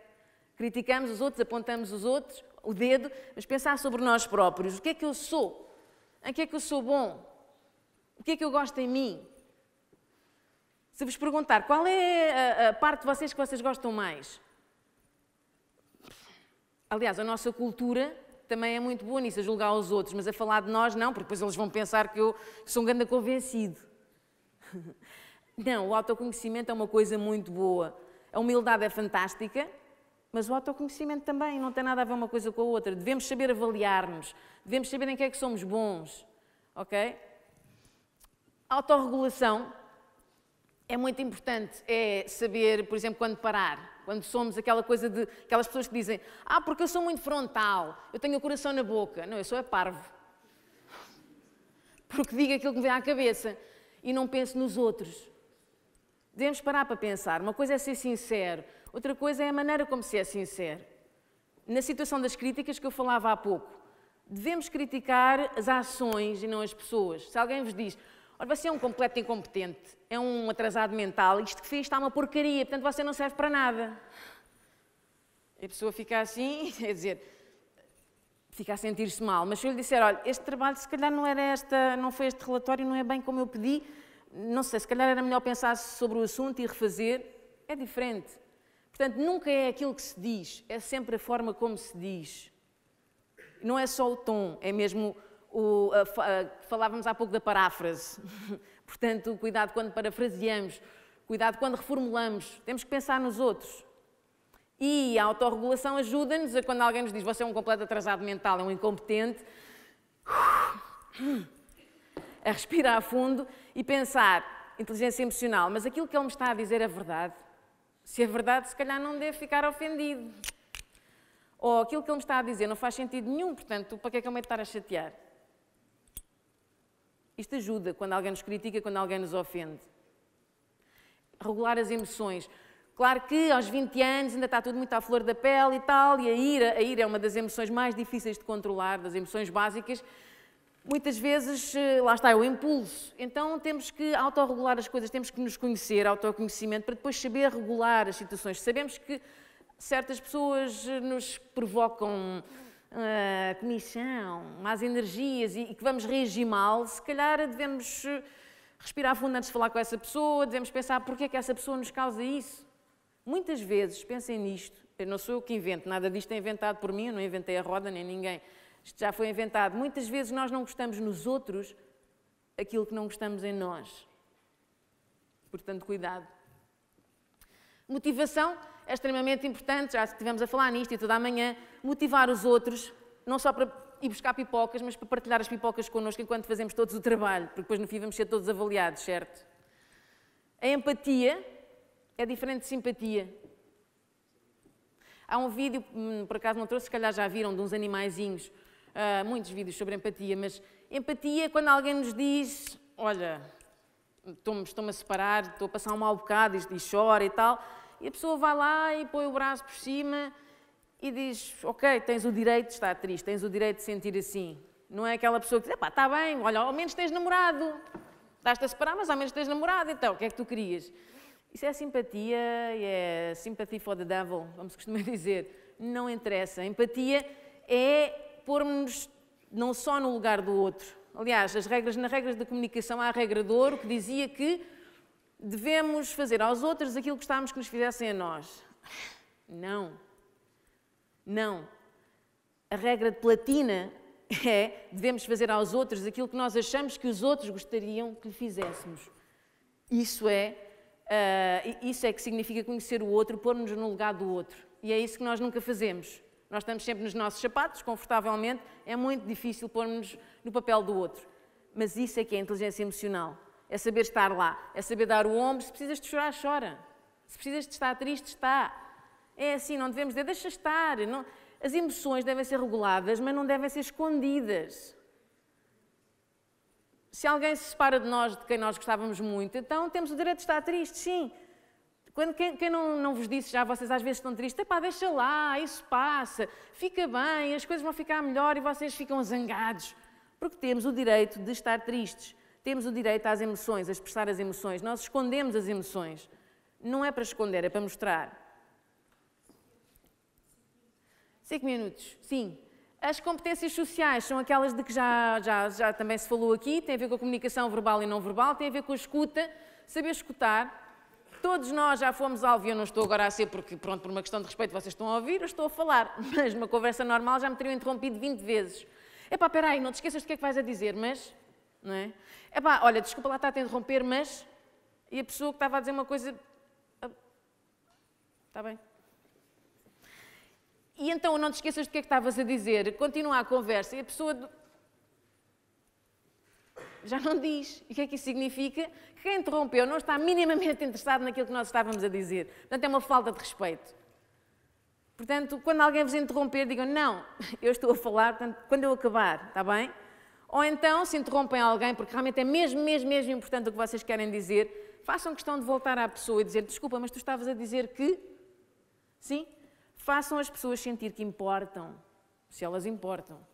Criticamos os outros, apontamos os outros, o dedo, mas pensar sobre nós próprios. O que é que eu sou? Em que é que eu sou bom? O que é que eu gosto em mim? Se vos perguntar, qual é a parte de vocês que vocês gostam mais? Aliás, a nossa cultura também é muito boa nisso, a julgar os outros, mas a falar de nós não, porque depois eles vão pensar que eu sou um ganda convencido. Não, o autoconhecimento é uma coisa muito boa. A humildade é fantástica, mas o autoconhecimento também não tem nada a ver uma coisa com a outra. Devemos saber avaliar-nos, devemos saber em que é que somos bons, ok? A autorregulação é muito importante, é saber, por exemplo, quando parar. Quando somos aquela coisa de aquelas pessoas que dizem, porque eu sou muito frontal, eu tenho o coração na boca. Não, eu sou parvo. Porque digo aquilo que me vem à cabeça e não penso nos outros. Devemos parar para pensar. Uma coisa é ser sincero, outra coisa é a maneira como se é sincero. Na situação das críticas que eu falava há pouco, devemos criticar as ações e não as pessoas. Se alguém vos diz, olha, você é um completo incompetente, é um atrasado mental, isto que fez está uma porcaria, portanto você não serve para nada. E a pessoa fica assim, quer dizer, fica a sentir-se mal. Mas se eu lhe disser, olha, este trabalho se calhar não foi este relatório, não é bem como eu pedi, não sei, se calhar era melhor pensar sobre o assunto e refazer, é diferente. Portanto, nunca é aquilo que se diz, é sempre a forma como se diz. Não é só o tom, é mesmo falávamos há pouco da paráfrase. Portanto, cuidado quando parafraseamos, cuidado quando reformulamos, temos que pensar nos outros. E a autorregulação ajuda-nos a quando alguém nos diz você é um completo atrasado mental, é um incompetente, a respirar a fundo e pensar, inteligência emocional, mas aquilo que ele me está a dizer é verdade? Se é verdade, se calhar não deve ficar ofendido. Ou aquilo que ele me está a dizer não faz sentido nenhum, portanto, para que é que eu me estar a chatear? Isto ajuda quando alguém nos critica, quando alguém nos ofende. Regular as emoções. Claro que aos 20 anos ainda está tudo muito à flor da pele e tal, e a ira é uma das emoções mais difíceis de controlar, das emoções básicas. Muitas vezes, lá está, é o impulso. Então temos que autorregular as coisas, temos que nos conhecer, autoconhecimento, para depois saber regular as situações. Sabemos que certas pessoas nos provocam comichão, más energias e que vamos reagir mal, se calhar devemos respirar fundo antes de falar com essa pessoa, devemos pensar porque é que essa pessoa nos causa isso. Muitas vezes, pensem nisto, não sou eu que invento, nada disto é inventado por mim, eu não inventei a roda nem ninguém, isto já foi inventado. Muitas vezes nós não gostamos nos outros aquilo que não gostamos em nós. Portanto, cuidado. Motivação é extremamente importante, já estivemos a falar nisto e toda a manhã, motivar os outros, não só para ir buscar pipocas, mas para partilhar as pipocas connosco enquanto fazemos todos o trabalho, porque depois no fim vamos ser todos avaliados, certo? A empatia é diferente de simpatia. Há um vídeo, por acaso não trouxe, se calhar já viram, de uns animaizinhos, muitos vídeos sobre empatia, mas empatia é quando alguém nos diz, olha, estou-me a separar, estou a passar um mau bocado e chora e tal, e a pessoa vai lá e põe o braço por cima e diz, ok, tens o direito de estar triste, tens o direito de sentir assim. Não é aquela pessoa que diz, pá, está bem, olha, ao menos tens namorado, estás-te a separar, mas ao menos tens namorado, então, o que é que tu querias? Isso é simpatia, sympathy for the devil, como se costuma dizer, não interessa. Empatia é pôr-nos não só no lugar do outro. Aliás, nas regras da comunicação há a regra de ouro que dizia que devemos fazer aos outros aquilo que gostávamos que nos fizessem a nós. Não. Não. A regra de platina é devemos fazer aos outros aquilo que nós achamos que os outros gostariam que lhe fizéssemos. Isso é que significa conhecer o outro, pôr-nos no lugar do outro. E é isso que nós nunca fazemos. Nós estamos sempre nos nossos sapatos, confortavelmente, é muito difícil pôr-nos no papel do outro. Mas isso é que é a inteligência emocional. É saber estar lá, é saber dar o ombro. Se precisas de chorar, chora. Se precisas de estar triste, está. É assim, não devemos dizer, deixa estar. Não. As emoções devem ser reguladas, mas não devem ser escondidas. Se alguém se separa de nós, de quem nós gostávamos muito, então temos o direito de estar tristes, sim. Quem não vos disse já, vocês às vezes estão tristes, epá, deixa lá, isso passa, fica bem, as coisas vão ficar melhor e vocês ficam zangados. Porque temos o direito de estar tristes, temos o direito às emoções, a expressar as emoções. Nós escondemos as emoções. Não é para esconder, é para mostrar. 5 minutos, sim. As competências sociais são aquelas de que já também se falou aqui, tem a ver com a comunicação verbal e não verbal, tem a ver com a escuta, saber escutar. Todos nós já fomos alvo, e eu não estou agora a ser porque, pronto, por uma questão de respeito vocês estão a ouvir, eu estou a falar, mas numa conversa normal já me teriam interrompido 20 vezes. Epá, espera aí, não te esqueças do que é que vais a dizer, mas... Não é? Epá, olha, desculpa lá estar a te interromper, mas... E a pessoa que estava a dizer uma coisa... Está bem. E então não te esqueças do que é que estavas a dizer, continua a conversa e a pessoa... Já não diz. E o que é que isso significa? Que quem interrompeu não está minimamente interessado naquilo que nós estávamos a dizer. Portanto, é uma falta de respeito. Portanto, quando alguém vos interromper, digam, não, eu estou a falar, portanto, quando eu acabar, está bem? Ou então, se interrompem alguém, porque realmente é mesmo importante o que vocês querem dizer, façam questão de voltar à pessoa e dizer, desculpa, mas tu estavas a dizer que... Sim? Façam as pessoas sentir que importam, se elas importam.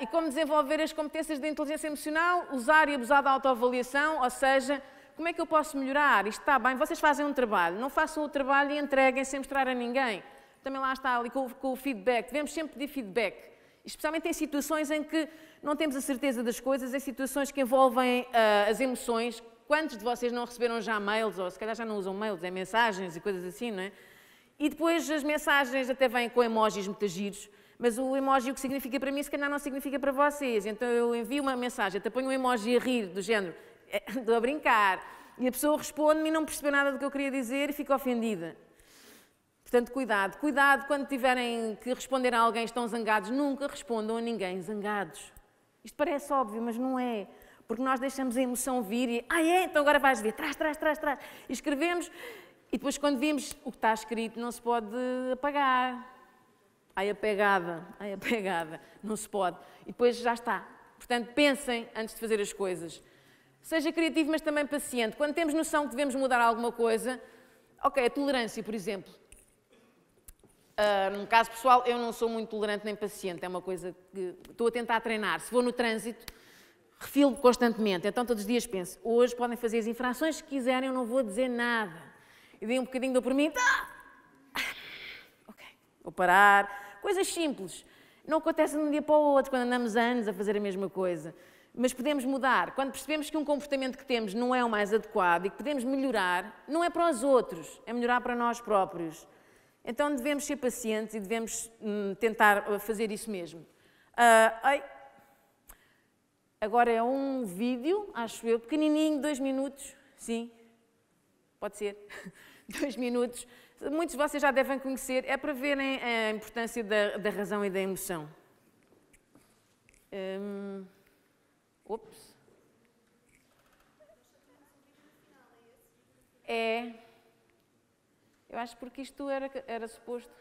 E como desenvolver as competências de inteligência emocional? Usar e abusar da autoavaliação, ou seja, como é que eu posso melhorar? Isto está bem, vocês fazem um trabalho, não façam o trabalho e entreguem sem mostrar a ninguém. Também lá está ali com o feedback, devemos sempre pedir feedback, especialmente em situações em que não temos a certeza das coisas, em situações que envolvem as emoções. Quantos de vocês não receberam já mails, ou se calhar já não usam mails, é mensagens e coisas assim, não é? E depois as mensagens até vêm com emojis muito giros, mas o emoji o que significa para mim se calhar não significa para vocês. Então eu envio uma mensagem, até ponho um emoji a rir, do género, estou a brincar, e a pessoa responde-me e não percebeu nada do que eu queria dizer e fica ofendida. Portanto, cuidado. Cuidado quando tiverem que responder a alguém estão zangados, nunca respondam a ninguém zangados. Isto parece óbvio, mas não é. Porque nós deixamos a emoção vir e, então agora vais ver, trás. E escrevemos, e depois quando vimos o que está escrito não se pode apagar. A pegada, não se pode. E depois já está. Portanto, pensem antes de fazer as coisas. Seja criativo, mas também paciente. Quando temos noção que devemos mudar alguma coisa, ok, a tolerância, por exemplo. Num caso pessoal, eu não sou muito tolerante nem paciente, é uma coisa que estou a tentar treinar. Se vou no trânsito, refilo constantemente, então todos os dias penso, hoje podem fazer as infrações que quiserem, eu não vou dizer nada. E dei um bocadinho dou por mim, ok, vou parar. Coisas simples, não acontecem de um dia para o outro, quando andamos anos a fazer a mesma coisa. Mas podemos mudar. Quando percebemos que um comportamento que temos não é o mais adequado e que podemos melhorar, não é para os outros, é melhorar para nós próprios. Então devemos ser pacientes e devemos tentar fazer isso mesmo. Agora é um vídeo, acho eu, pequenininho, 2 minutos. Sim, pode ser. 2 minutos. Muitos de vocês já devem conhecer. É para verem a importância da razão e da emoção. Ops. Eu acho porque isto era suposto.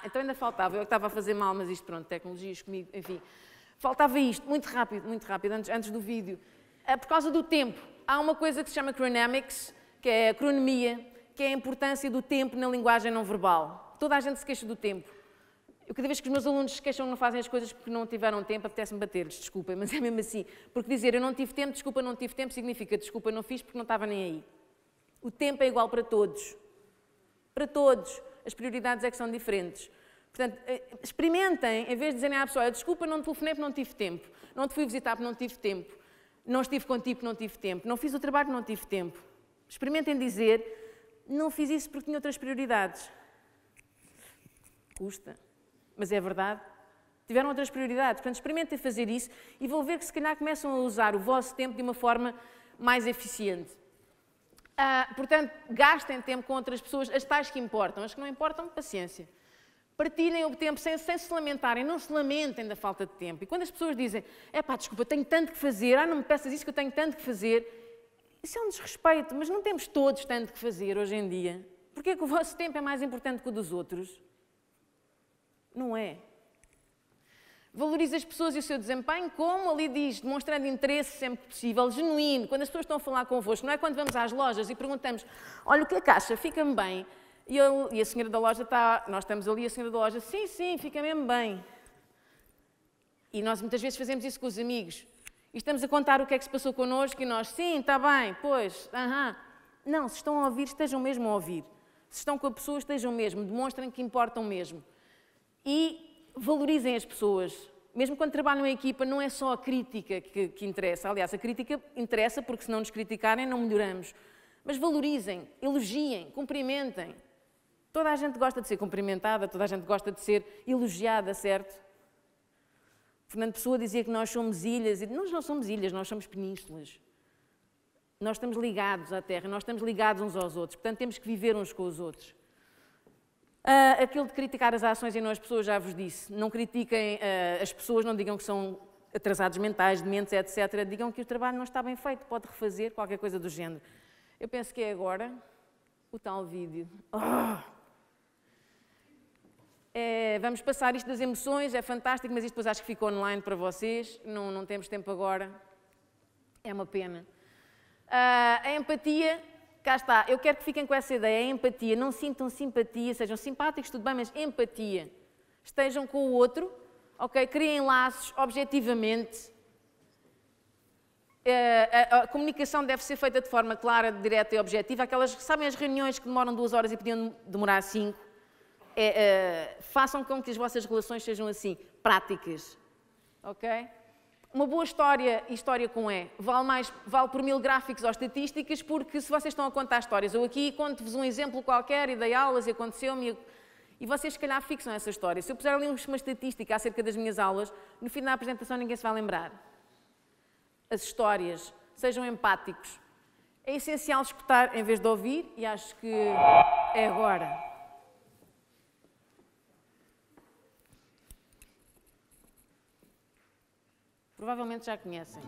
Então ainda faltava. Eu estava a fazer mal, mas isto, pronto, tecnologias comigo, enfim. Faltava isto, muito rápido, antes do vídeo. Por causa do tempo. Há uma coisa que se chama chronemics, que é a cronomia, que é a importância do tempo na linguagem não verbal. Toda a gente se queixa do tempo. Cada vez que os meus alunos se queixam não fazem as coisas porque não tiveram tempo, apetece-me bater-lhes, desculpem, mas é mesmo assim. Porque dizer eu não tive tempo, desculpa, não tive tempo, significa desculpa, não fiz porque não estava nem aí. O tempo é igual para todos. Para todos, as prioridades é que são diferentes. Portanto, experimentem, em vez de dizerem à pessoa, olha, desculpa, não te telefonei porque não tive tempo, não te fui visitar porque não tive tempo, não estive contigo porque não tive tempo, não fiz o trabalho porque não tive tempo. Experimentem dizer, não fiz isso porque tinha outras prioridades. Custa, mas é verdade. Tiveram outras prioridades, portanto, experimentem fazer isso e vão ver que se calhar começam a usar o vosso tempo de uma forma mais eficiente. Portanto, gastem tempo com outras pessoas, as tais que importam, as que não importam, paciência. Partilhem o tempo sem se lamentarem, não se lamentem da falta de tempo. E quando as pessoas dizem, desculpa, tenho tanto que fazer, não me peças isso que eu tenho tanto que fazer, isso é um desrespeito, mas não temos todos tanto que fazer hoje em dia. Porquê que o vosso tempo é mais importante que o dos outros? Não é. Valorize as pessoas e o seu desempenho, como ali diz, demonstrando interesse sempre que possível, genuíno. Quando as pessoas estão a falar convosco, não é quando vamos às lojas e perguntamos, olha, o que é que acha? Fica-me bem. E a senhora da loja está, nós estamos ali, a senhora da loja, sim, fica mesmo bem. E nós muitas vezes fazemos isso com os amigos. E estamos a contar o que é que se passou connosco e nós, sim, está bem, pois, Não, se estão a ouvir, estejam mesmo a ouvir. Se estão com a pessoa, estejam mesmo, demonstrem que importam mesmo. E valorizem as pessoas. Mesmo quando trabalham em equipa, não é só a crítica que interessa. Aliás, a crítica interessa porque se não nos criticarem, não melhoramos. Mas valorizem, elogiem, cumprimentem. Toda a gente gosta de ser cumprimentada, toda a gente gosta de ser elogiada, certo? Fernando Pessoa dizia que nós somos ilhas, e nós não somos ilhas, nós somos penínsulas. Nós estamos ligados à Terra, nós estamos ligados uns aos outros, portanto temos que viver uns com os outros. Aquilo de criticar as ações e não as pessoas, já vos disse. Não critiquem as pessoas, não digam que são atrasados mentais, dementes, etc. Digam que o trabalho não está bem feito, pode refazer, qualquer coisa do género. Eu penso que é agora o tal vídeo. Vamos passar isto das emoções, é fantástico, mas isto depois acho que ficou online para vocês. Não temos tempo agora. É uma pena. A empatia... Cá está, eu quero que fiquem com essa ideia, a empatia, não sintam simpatia, sejam simpáticos, tudo bem, mas empatia. Estejam com o outro, ok? Criem laços objetivamente. A comunicação deve ser feita de forma clara, direta e objetiva. Aquelas, sabem, as reuniões que demoram 2 horas e podiam demorar 5? Façam com que as vossas relações sejam assim, práticas, ok? Uma boa história, e história com E, vale por 1000 gráficos ou estatísticas, porque se vocês estão a contar histórias, eu aqui conto-vos um exemplo qualquer e dei aulas e aconteceu-me, e vocês se calhar fixam essa história. Se eu puser ali uma estatística acerca das minhas aulas, no fim da apresentação ninguém se vai lembrar. As histórias, sejam empáticos. É essencial escutar em vez de ouvir, e acho que é agora. Provavelmente já conhecem.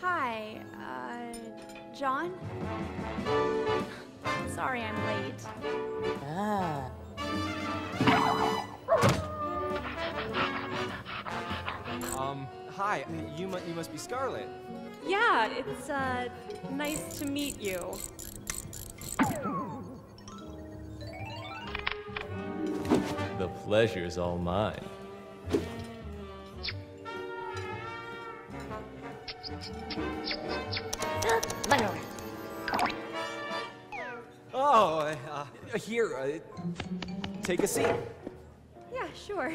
Hi, John? Sorry I'm late. Hi, you must be Scarlett. Yeah, it's, nice to meet you. The pleasure's all mine. Oh, here, take a seat. Yeah, sure.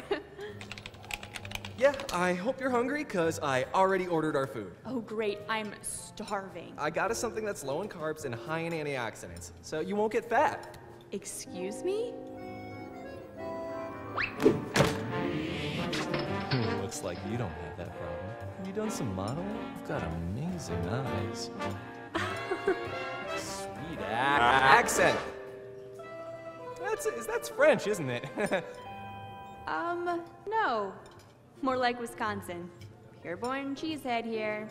Yeah, I hope you're hungry, because I already ordered our food. Oh, great. I'm starving. I got us something that's low in carbs and high in antioxidants, so you won't get fat. Excuse me? Looks like you don't have that problem. Have you done some modeling? You've got amazing eyes. Sweet accent. That's French, isn't it? No. More like Wisconsin. Pure-born cheesehead here.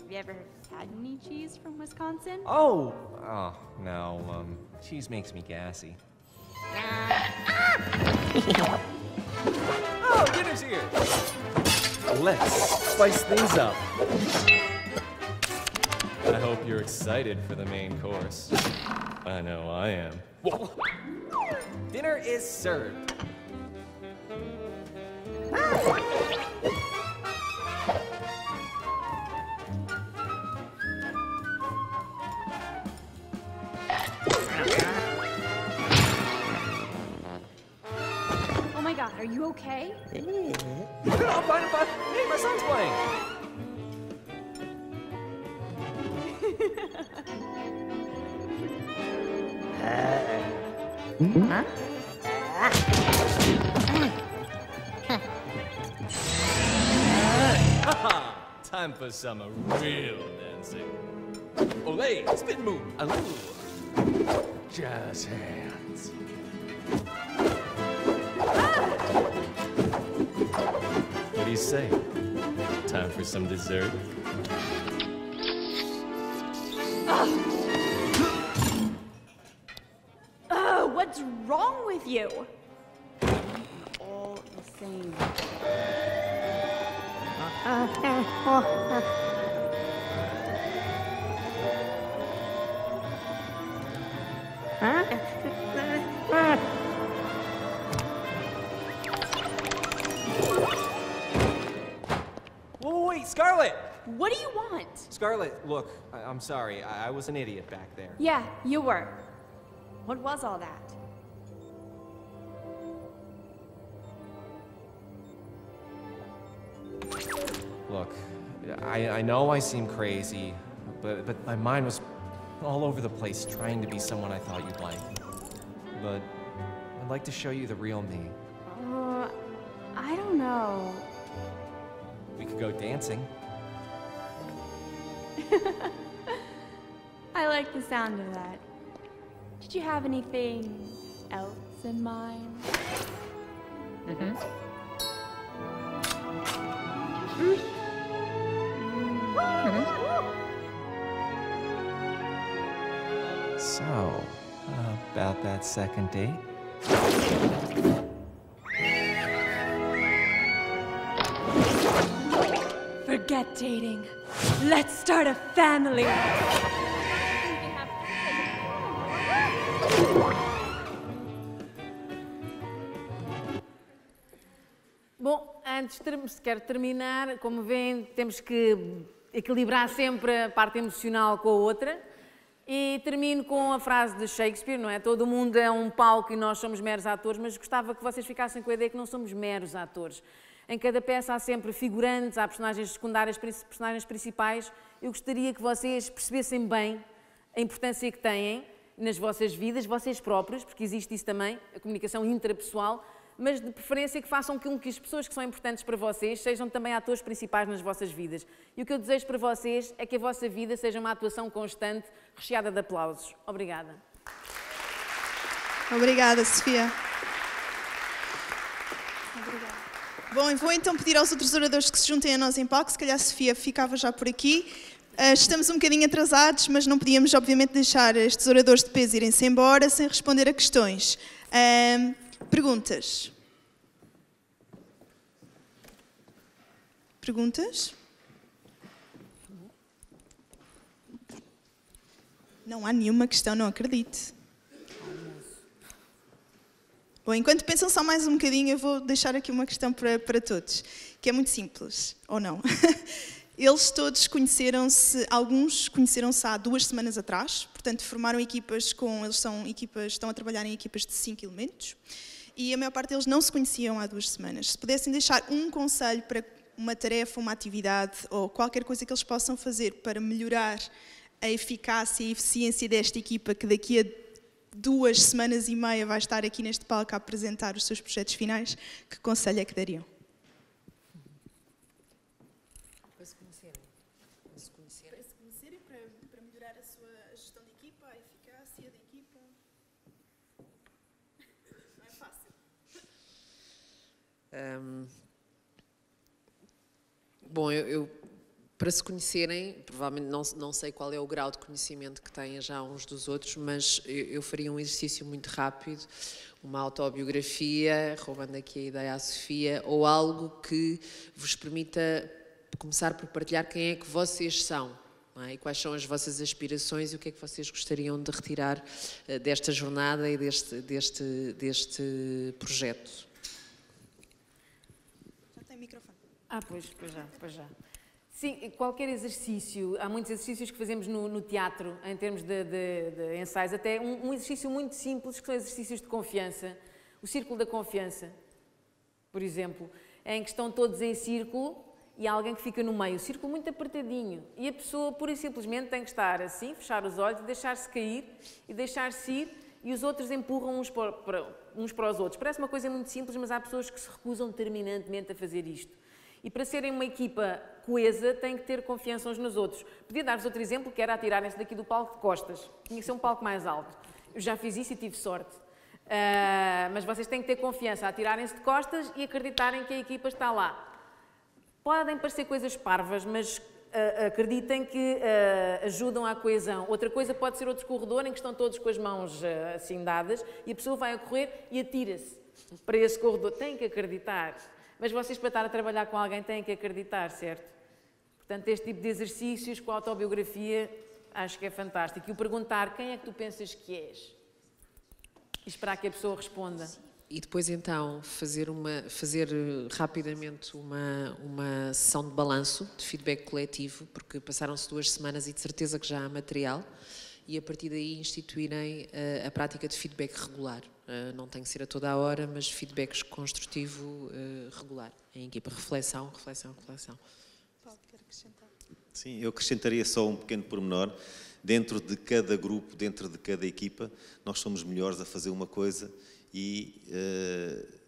Have you ever had any cheese from Wisconsin? Oh, no, cheese makes me gassy. Oh, dinner's here! Let's spice things up. I hope you're excited for the main course. I know I am. Whoa. Dinner is served. Oh my god, are you okay? No, I'm fine, I'm fine. Hey, my son's playing. Time for some real dancing. Olay, spin move. Aloo. Jazz hands. What do you say? Time for some dessert? Oh, what's wrong with you? All the same. Whoa, wait, Scarlett! What do you want? Scarlett, look, I'm sorry. I was an idiot back there. Yeah, you were. What was all that? Look, I know I seem crazy, but my mind was all over the place trying to be someone I thought you'd like. But I'd like to show you the real me. I don't know. We could go dancing. I like the sound of that. Did you have anything else in mind? So, about that second date? Forget dating. Let's start a family. Bom, quero terminar, como veem, temos que equilibrar sempre a parte emocional com a outra. E termino com a frase de Shakespeare, não é? Todo mundo é um palco e nós somos meros atores, mas gostava que vocês ficassem com a ideia que não somos meros atores. Em cada peça há sempre figurantes, há personagens secundárias, personagens principais. Eu gostaria que vocês percebessem bem a importância que têm nas vossas vidas, vocês próprios, porque existe isso também, a comunicação intrapessoal, mas de preferência que façam com que as pessoas que são importantes para vocês sejam também atores principais nas vossas vidas. E o que eu desejo para vocês é que a vossa vida seja uma atuação constante, recheada de aplausos. Obrigada. Obrigada, Sofia. Bom, eu vou então pedir aos outros oradores que se juntem a nós em palco. Se calhar a Sofia ficava já por aqui. Estamos um bocadinho atrasados, mas não podíamos, obviamente, deixar estes oradores de peso irem-se embora sem responder a questões. Perguntas? Perguntas? Não há nenhuma questão, não acredito. Bom, enquanto pensam só mais um bocadinho, eu vou deixar aqui uma questão para todos, que é muito simples, ou não? Eles todos conheceram-se, alguns conheceram-se há 2 semanas atrás, portanto formaram equipas estão a trabalhar em equipas de 5 elementos, e a maior parte deles não se conheciam há 2 semanas. Se pudessem deixar um conselho para uma tarefa, uma atividade, ou qualquer coisa que eles possam fazer para melhorar a eficácia e a eficiência desta equipa, que daqui a 2 semanas e meia vai estar aqui neste palco a apresentar os seus projetos finais, que conselho é que dariam? Para se conhecerem. Para se conhecerem, para melhorar a sua gestão de equipa, a eficácia da equipa. Não é fácil. Bom, para se conhecerem, provavelmente não sei qual é o grau de conhecimento que têm já uns dos outros, mas eu faria um exercício muito rápido, uma autobiografia, roubando aqui a ideia à Sofia, ou algo que vos permita começar por partilhar quem é que vocês são, não é? E quais são as vossas aspirações e o que é que vocês gostariam de retirar desta jornada e deste projeto. Já tem microfone. Pois já. Sim, qualquer exercício, há muitos exercícios que fazemos no teatro, em termos de ensaios, até um exercício muito simples, que são exercícios de confiança. O círculo da confiança, por exemplo, em que estão todos em círculo e há alguém que fica no meio, o círculo muito apertadinho, e a pessoa pura e simplesmente tem que estar assim, fechar os olhos, deixar-se cair e deixar-se ir, e os outros empurram uns para os outros. Parece uma coisa muito simples, mas há pessoas que se recusam terminantemente a fazer isto. E para serem uma equipa coesa, têm que ter confiança uns nos outros. Podia dar-vos outro exemplo, que era atirarem-se daqui do palco de costas. Tinha que ser um palco mais alto. Eu já fiz isso e tive sorte. Mas vocês têm que ter confiança, atirarem-se de costas e acreditarem que a equipa está lá. Podem parecer coisas parvas, mas acreditem que ajudam à coesão. Outra coisa pode ser outro corredor em que estão todos com as mãos assim dadas e a pessoa vai a correr e atira-se para esse corredor. Têm que acreditar. Mas vocês, para estar a trabalhar com alguém, têm que acreditar, certo? Portanto, este tipo de exercícios com a autobiografia, acho que é fantástico. E o perguntar quem é que tu pensas que és? E esperar que a pessoa responda. E depois, então, fazer rapidamente uma sessão de balanço, de feedback coletivo, porque passaram-se 2 semanas e de certeza que já há material, e a partir daí instituírem a prática de feedback regular. Não tem que ser a toda a hora, mas feedback construtivo regular. Em equipa, reflexão. Paulo, quer acrescentar? Sim, eu acrescentaria só um pequeno pormenor. Dentro de cada grupo, dentro de cada equipa, nós somos melhores a fazer uma coisa e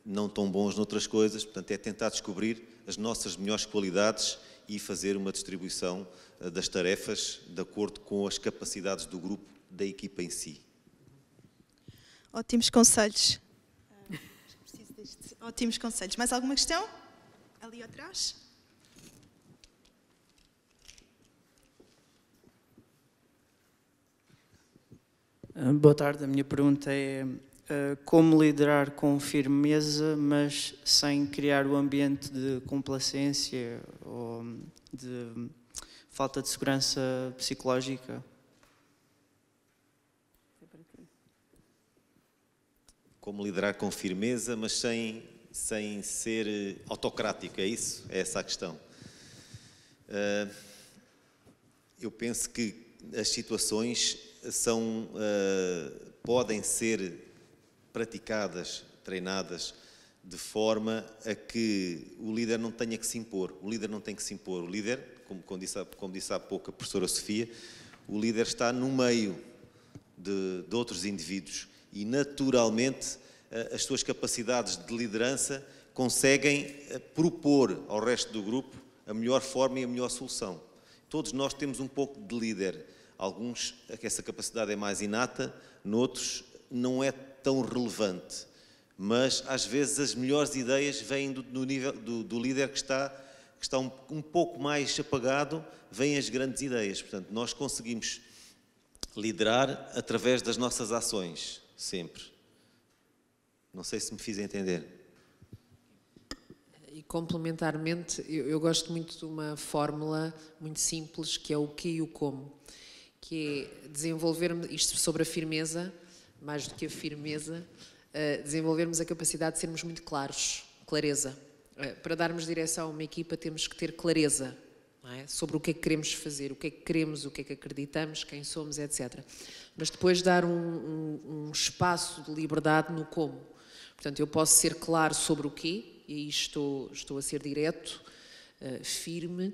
não tão bons noutras coisas. Portanto, é tentar descobrir as nossas melhores qualidades e fazer uma distribuição das tarefas de acordo com as capacidades do grupo, da equipa em si. Ótimos conselhos. Ótimos conselhos. Mais alguma questão? Ali atrás. Boa tarde, a minha pergunta é como liderar com firmeza, mas sem criar o ambiente de complacência ou de falta de segurança psicológica? Como liderar com firmeza, mas sem ser autocrático, é isso? É essa a questão. Eu penso que as situações podem ser praticadas, treinadas, de forma a que o líder não tenha que se impor. O líder não tem que se impor. O líder, como disse há pouco a professora Sofia, o líder está no meio de outros indivíduos e, naturalmente, as suas capacidades de liderança conseguem propor ao resto do grupo a melhor forma e a melhor solução. Todos nós temos um pouco de líder. Alguns, que essa capacidade é mais inata, noutros não é tão relevante. Mas, às vezes, as melhores ideias vêm do nível do líder que está um pouco mais apagado, vêm as grandes ideias. Portanto, nós conseguimos liderar através das nossas ações, sempre. Não sei se me fiz entender. E complementarmente, eu gosto muito de uma fórmula muito simples, que é o que e o como, que é desenvolvermos, isto sobre a firmeza, mais do que a firmeza, desenvolvermos a capacidade de sermos muito claros, clareza. Para darmos direção a uma equipa temos que ter clareza, não é? Sobre o que é que queremos fazer, o que é que queremos, o que é que acreditamos, quem somos, etc. Mas depois dar um espaço de liberdade no como. Portanto, eu posso ser claro sobre o quê, e aí estou a ser direto, firme,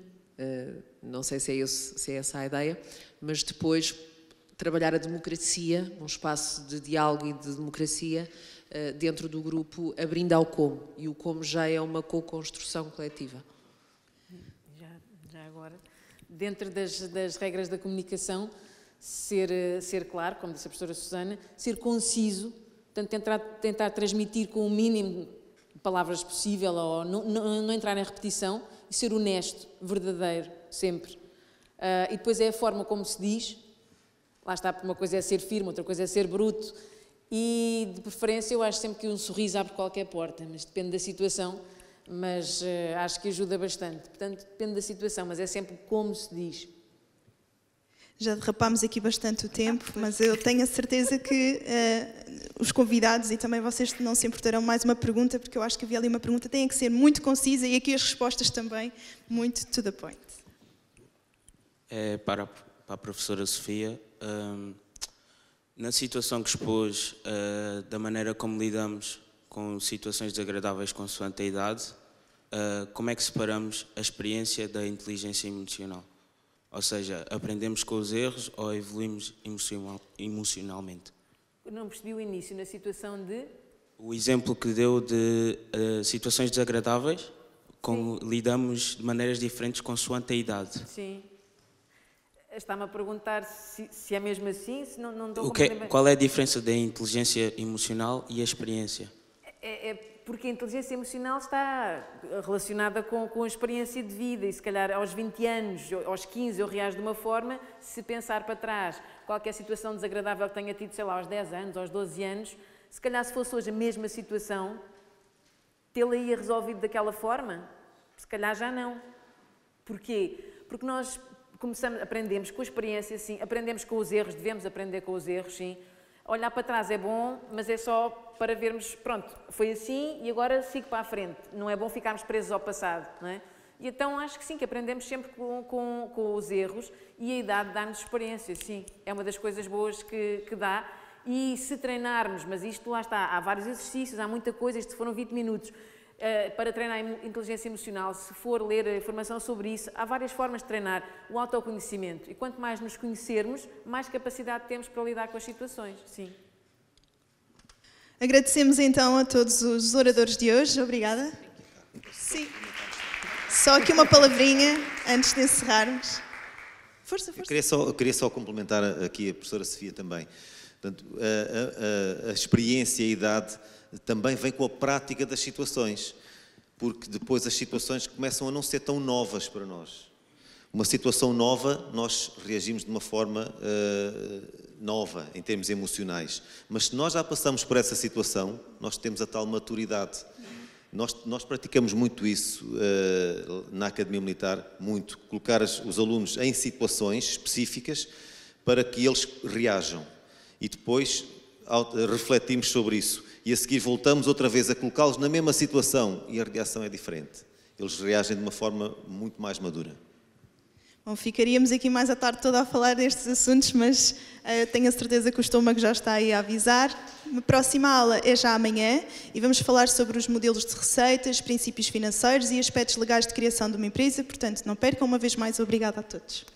não sei se é essa a ideia, mas depois trabalhar a democracia, um espaço de diálogo e de democracia dentro do grupo, abrindo ao como. E o como já é uma co-construção coletiva. Já agora, dentro das regras da comunicação, ser claro, como disse a professora Susana, ser conciso, portanto, tentar transmitir com o mínimo de palavras possível, ou não entrar em repetição, e ser honesto, verdadeiro, sempre. E depois é a forma como se diz, lá está, uma coisa é ser firme, outra coisa é ser bruto, e de preferência eu acho sempre que um sorriso abre qualquer porta, mas depende da situação, mas acho que ajuda bastante. Portanto, depende da situação, mas é sempre como se diz. Já derrapámos aqui bastante o tempo, mas eu tenho a certeza que os convidados e também vocês não se importarão mais uma pergunta, porque eu acho que havia ali uma pergunta, tem que ser muito concisa e aqui as respostas também muito to the point. É para a professora Sofia. Na situação que expôs, da maneira como lidamos com situações desagradáveis consoante a idade, como é que separamos a experiência da inteligência emocional? Ou seja, aprendemos com os erros ou evoluímos emocionalmente? Não percebi o início, na situação de... O exemplo que deu de situações desagradáveis, como lidamos de maneiras diferentes consoante a idade. Sim. Está-me a perguntar se é mesmo assim, se não estou Qual é a diferença da inteligência emocional e a experiência? Porque a inteligência emocional está relacionada com a experiência de vida e se calhar aos 20 anos, aos 15 eu reajo de uma forma, se pensar para trás qualquer situação desagradável que tenha tido, sei lá, aos 10 anos, aos 12 anos, se calhar se fosse hoje a mesma situação, tê-la-ia resolvido daquela forma? Se calhar já não. Porquê? Porque nós aprendemos com a experiência, sim, aprendemos com os erros, devemos aprender com os erros, sim. Olhar para trás é bom, mas é só para vermos, pronto, foi assim e agora sigo para a frente. Não é bom ficarmos presos ao passado, não é? E então acho que sim, que aprendemos sempre com os erros e a idade dá-nos experiência, sim. É uma das coisas boas que dá. E se treinarmos, mas isto lá está, há vários exercícios, há muita coisa, isto foram 20 minutos. Para treinar a inteligência emocional, se for ler informação sobre isso, há várias formas de treinar o autoconhecimento. E quanto mais nos conhecermos, mais capacidade temos para lidar com as situações, sim. Agradecemos então a todos os oradores de hoje. Obrigada. Sim. Só aqui uma palavrinha antes de encerrarmos. Força, força. Eu queria só complementar aqui a professora Sofia também. Portanto, a experiência e a idade também vem com a prática das situações, porque depois as situações começam a não ser tão novas para nós. Uma situação nova, nós reagimos de uma forma nova, em termos emocionais. Mas se nós já passamos por essa situação, nós temos a tal maturidade. Nós praticamos muito isso na Academia Militar, muito. Colocar os alunos em situações específicas para que eles reajam. E depois refletimos sobre isso. E a seguir voltamos outra vez a colocá-los na mesma situação e a reação é diferente. Eles reagem de uma forma muito mais madura. Bom, ficaríamos aqui mais a tarde toda a falar destes assuntos, mas tenho a certeza que o estômago já está aí a avisar. A próxima aula é já amanhã e vamos falar sobre os modelos de receitas, princípios financeiros e aspectos legais de criação de uma empresa. Portanto, não percam, uma vez mais, obrigada a todos.